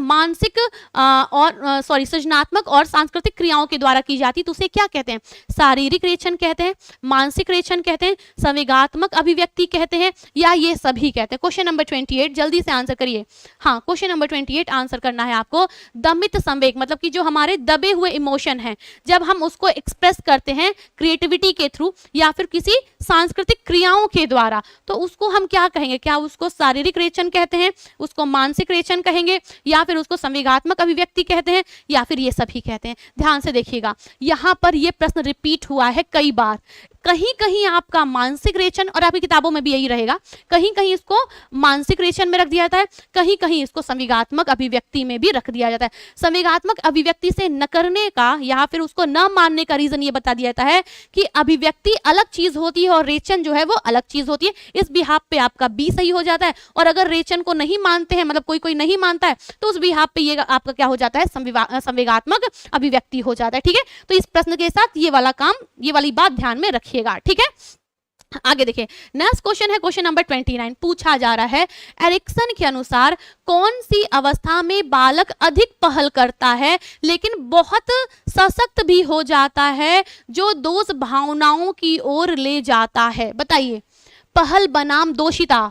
सृजनात्मक और सांस्कृतिक क्रियाओं के द्वारा की जाती तो उसे क्या कहते हैं? शारीरिक रेचन कहते हैं, मानसिक रेचन कहते हैं, संवेगात्मक अभिव्यक्ति कहते हैं, या ये सभी कहते हैं? क्वेश्चन नंबर 28 जल्दी से आंसर करिए। हाँ, क्वेश्चन नंबर 28 आंसर करना है आपको। दमित संवेग मतलब कि जो हमारे दबे हुए इमोशन हैं, जब हम उसको एक्सप्रेस करते हैं क्रिएटिविटी के थ्रू या फिर किसी सांस्कृतिक क्रियाओं के द्वारा, तो उसको हम क्या कहेंगे? क्या उसको शारीरिक रेचन कहते हैं, उसको मानसिक रेचन कहेंगे, या फिर उसको संवेगात्मक अभिव्यक्ति कहते हैं, या फिर ये सभी कहते हैं? ध्यान से देखिएगा, यहां पर ये प्रश्न रिपीट हुआ है कई बार। कहीं कहीं आपका मानसिक रेचन, और आपकी किताबों में भी यही रहेगा, कहीं कहीं इसको मानसिक रेचन में रख दिया जाता है, कहीं कहीं इसको संवेगात्मक अभिव्यक्ति में भी रख दिया जाता है। संवेगात्मक अभिव्यक्ति से न करने का या फिर उसको न मानने का रीजन ये बता दिया जाता है कि अभिव्यक्ति अलग चीज होती है और रेचन जो है वो अलग चीज होती है। इस बिहाफ पे आपका बी सही हो जाता है, और अगर रेचन को नहीं मानते हैं, मतलब कोई नहीं मानता है, तो उस बिहाफ पे ये आपका क्या हो जाता है? संवेगात्मक अभिव्यक्ति हो जाता है। ठीक है, तो इस प्रश्न के साथ ये वाला काम, ये वाली बात ध्यान में रखिएगा। ठीक है, आगे देखिए, नेक्स्ट क्वेश्चन है क्वेश्चन नंबर 29 पूछा जा रहा है, एरिक्सन के अनुसार कौन सी अवस्था में बालक अधिक पहल करता है लेकिन बहुत सशक्त भी हो जाता है, जो दोष भावनाओं की ओर ले जाता है? बताइए। पहल बनाम दोषिता,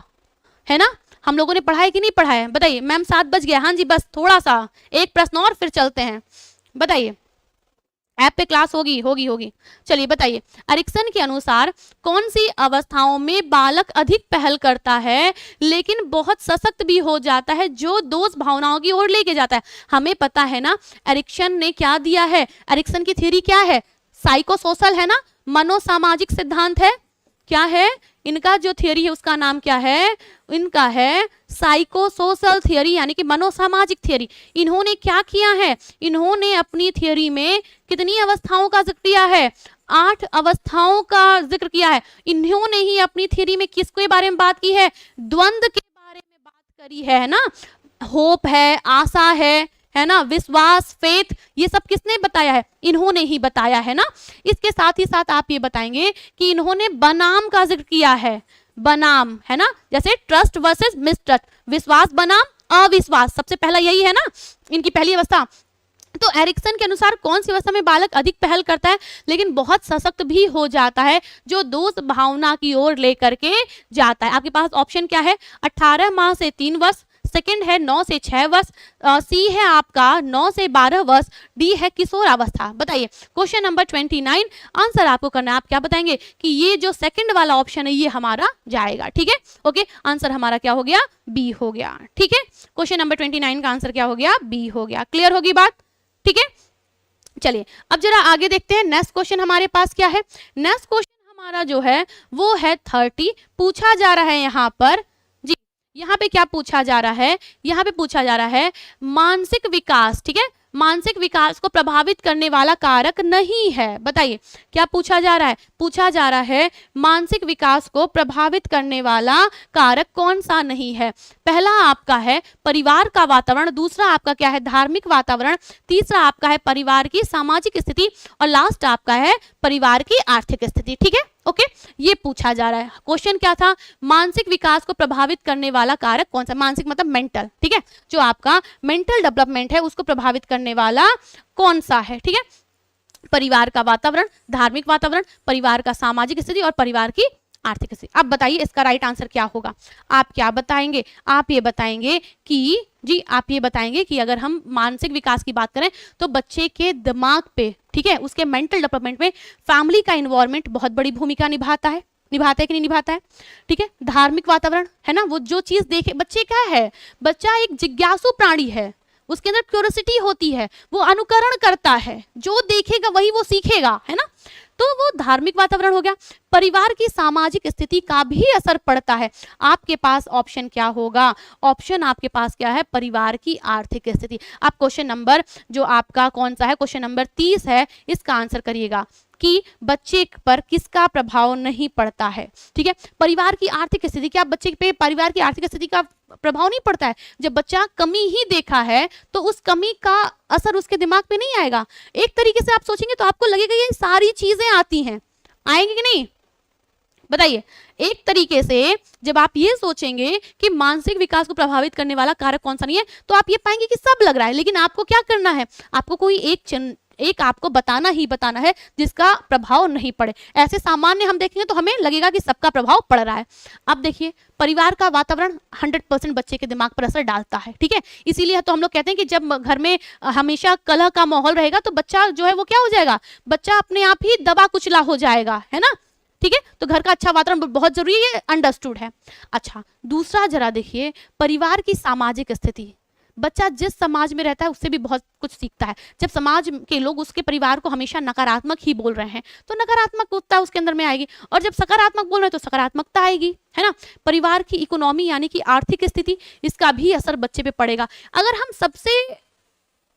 है ना, हम लोगों ने पढ़ा है कि नहीं पढ़ा है? बताइए। मैम 7 बज गया। हाँ जी, बस थोड़ा सा एक प्रश्न और फिर चलते हैं। बताइए, ऐप पे क्लास होगी। चलिए बताइए, एरिक्सन के अनुसार कौन सी अवस्थाओं में बालक अधिक पहल करता है लेकिन बहुत सशक्त भी हो जाता है, जो दोष भावनाओं की ओर लेके जाता है? हमें पता है ना एरिक्सन ने क्या दिया है। एरिक्सन की थ्योरी क्या है? साइकोसोशल, है ना, मनोसामाजिक सिद्धांत है। क्या है इनका जो थ्योरी है उसका नाम क्या है? इनका है साइकोसोशल थ्योरी, यानी कि मनोसामाजिक थ्योरी। इन्होंने क्या किया है? इन्होंने अपनी थ्योरी में कितनी अवस्थाओं का जिक्र किया है? 8 अवस्थाओं का जिक्र किया है। इन्होंने ही अपनी थ्योरी में किसके बारे में बात की है? द्वंद्व के बारे में बात करी है ना। होप है, आशा है ना, विश्वास, फेथ, ये सब किसने बताया है? इन्होंने ही बताया है ना। इसके साथ ही साथ आप ये बताएंगे कि इन्होंने बनाम का जिक्र किया है। बनाम, है ना, जैसे ट्रस्ट वर्सेस मिसट्रस्ट, विश्वास बनाम अविश्वास, सबसे पहला यही है ना इनकी पहली अवस्था। तो एरिक्सन के अनुसार कौन सी अवस्था में बालक अधिक पहल करता है लेकिन बहुत सशक्त भी हो जाता है? जो दोष भावना की ओर लेकर के जाता है। आपके पास ऑप्शन क्या है? 18 माह से 3 वर्ष, सेकंड है 9 से 6 वर्ष, सी है आपका 9 से 12 वर्ष, डी है किशोरावस्था। बताइए क्वेश्चन नंबर 29 आंसर आपको करना है। आप क्या बताएंगे कि ये जो सेकंड वाला ऑप्शन है ये हमारा जाएगा। ठीक है, ओके, आंसर हमारा क्या हो गया? बी हो गया। ठीक है, क्वेश्चन नंबर 29 का आंसर क्या हो गया? बी हो गया। क्लियर होगी बात? ठीक है, चलिए अब जरा आगे देखते हैं। नेक्स्ट क्वेश्चन हमारे पास क्या है? नेक्स्ट क्वेश्चन हमारा जो है वो है 30। पूछा जा रहा है यहाँ पर जी, यहाँ पे क्या पूछा जा रहा है? यहाँ पे पूछा जा रहा है मानसिक विकास। ठीक है, मानसिक विकास को प्रभावित करने वाला कारक नहीं है। बताइए क्या पूछा जा रहा है? पूछा जा रहा है मानसिक विकास को प्रभावित करने वाला कारक कौन सा नहीं है? पहला आपका है परिवार का वातावरण, दूसरा आपका क्या है? धार्मिक वातावरण, तीसरा आपका है परिवार की सामाजिक स्थिति और लास्ट आपका है परिवार की आर्थिक स्थिति। ठीक है, ओके, ये पूछा जा रहा है। क्वेश्चन क्या था? मानसिक विकास को प्रभावित करने वाला कारक कौन सा? मानसिक मतलब मेंटल। ठीक है, जो आपका मेंटल डेवलपमेंट है उसको प्रभावित करने वाला कौन सा है? ठीक है, परिवार का वातावरण, धार्मिक वातावरण, परिवार का सामाजिक स्थिति और परिवार की आर्थिक स्थिति। अब बताइए इसका राइट आंसर क्या होगा? आप क्या बताएंगे? आप ये बताएंगे कि जी, आप ये बताएंगे कि अगर हम मानसिक विकास की बात करें तो बच्चे के दिमाग पे, ठीक है, उसके मेंटल डेवलपमेंट में फैमिली का इन्वायरमेंट बहुत बड़ी भूमिका निभाता है कि नहीं निभाता है? ठीक है, धार्मिक वातावरण है ना, वो जो चीज देखे, बच्चे क्या है? बच्चा एक जिज्ञासु प्राणी है, उसके अंदर क्यूरियोसिटी होती है, वो अनुकरण करता है, जो देखेगा वही वो सीखेगा, है ना, तो वो धार्मिक वातावरण हो गया। परिवार की सामाजिक स्थिति का भी असर पड़ता है। आपके पास ऑप्शन क्या होगा? ऑप्शन आपके पास क्या है? परिवार की आर्थिक स्थिति। आप क्वेश्चन नंबर जो आपका कौन सा है? क्वेश्चन नंबर 30 है, इसका आंसर करिएगा कि बच्चे पर किसका प्रभाव नहीं पड़ता है। ठीक है, परिवार की आर्थिक स्थिति, क्या बच्चे पे परिवार की आर्थिक स्थिति का प्रभाव नहीं पड़ता है? जब बच्चा कमी ही देखा है तो उस कमी का असर उसके दिमाग पे नहीं आएगा। एक तरीके से आप सोचेंगे तो आपको लगेगा ये सारी चीजें आती हैं, आएंगे कि नहीं? बताइए, एक तरीके से जब आप ये सोचेंगे कि मानसिक विकास को प्रभावित करने वाला कारक कौन सा नहीं है तो आप ये पाएंगे कि सब लग रहा है, लेकिन आपको क्या करना है? आपको कोई एक आपको बताना ही बताना है जिसका प्रभाव नहीं पड़े। ऐसे सामान्य हम देखेंगे तो हमें लगेगा कि सबका प्रभाव पड़ रहा है। अब देखिए, परिवार का वातावरण 100% बच्चे के दिमाग पर असर डालता है। ठीक है, इसीलिए तो हम लोग कहते हैं कि जब घर में हमेशा कलह का माहौल रहेगा तो बच्चा जो है वो क्या हो जाएगा? बच्चा अपने आप ही दबा कुचला हो जाएगा, है ना। ठीक है, तो घर का अच्छा वातावरण बहुत जरूरी है, ये अंडरस्टूड है। अच्छा, दूसरा जरा देखिए, परिवार की सामाजिक स्थिति। बच्चा जिस समाज में रहता है उससे भी बहुत कुछ सीखता है। जब समाज के लोग उसके परिवार को हमेशा नकारात्मक ही बोल रहे हैं तो नकारात्मकता उसके अंदर में आएगी, और जब सकारात्मक बोल रहे हैं तो सकारात्मकता आएगी, है ना। परिवार की इकोनॉमी यानी कि आर्थिक स्थिति, इसका भी असर बच्चे पे पड़ेगा। अगर हम सबसे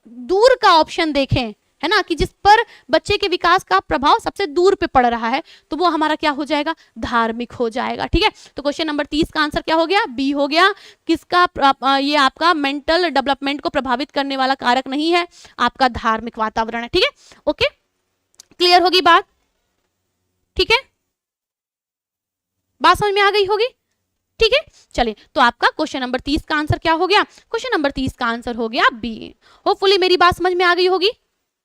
दूर का ऑप्शन देखें, है ना, कि जिस पर बच्चे के विकास का प्रभाव सबसे दूर पे पड़ रहा है, तो वो हमारा क्या हो जाएगा? धार्मिक हो जाएगा। ठीक है, तो क्वेश्चन नंबर 30 का आंसर क्या हो गया? बी हो गया। किसका ये आपका मेंटल डेवलपमेंट को प्रभावित करने वाला कारक नहीं है, आपका धार्मिक वातावरण है। ठीक है, ओके, क्लियर होगी बात? ठीक है, बात समझ में आ गई होगी? ठीक है, चलिए, तो आपका क्वेश्चन नंबर 30 का आंसर क्या हो गया? क्वेश्चन नंबर 30 का आंसर हो गया बी। होपफुली मेरी बात समझ में आ गई होगी।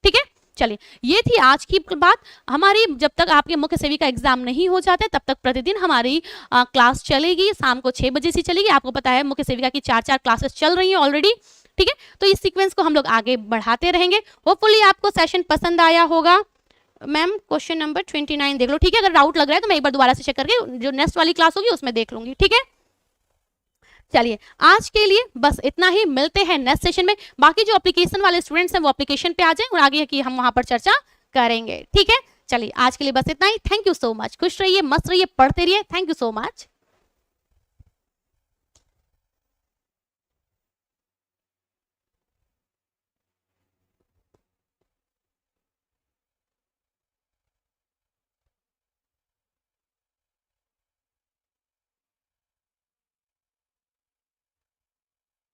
ठीक है, चलिए, ये थी आज की बात हमारी। जब तक आपके मुख्य सेविका एग्जाम नहीं हो जाते तब तक प्रतिदिन हमारी क्लास चलेगी, शाम को 6 बजे से चलेगी। आपको पता है मुख्य सेविका की 4 क्लासेस चल रही हैं ऑलरेडी। ठीक है, तो इस सीक्वेंस को हम लोग आगे बढ़ाते रहेंगे। होपफुली आपको सेशन पसंद आया होगा। मैम क्वेश्चन नंबर 29 देख लो। ठीक है, अगर डाउट लग रहा है तो मैं एक बार दोबारा से चेक करके जो नेक्स्ट वाली क्लास होगी उसमें देख लूंगी। ठीक है, चलिए, आज के लिए बस इतना ही। मिलते हैं नेक्स्ट सेशन में। बाकी जो एप्लीकेशन वाले स्टूडेंट्स हैं वो एप्लीकेशन पे आ जाएं और आगे की हम वहां पर चर्चा करेंगे। ठीक है, चलिए, आज के लिए बस इतना ही। Thank you so much. खुश रहिए, मस्त रहिए, पढ़ते रहिए। Thank you so much.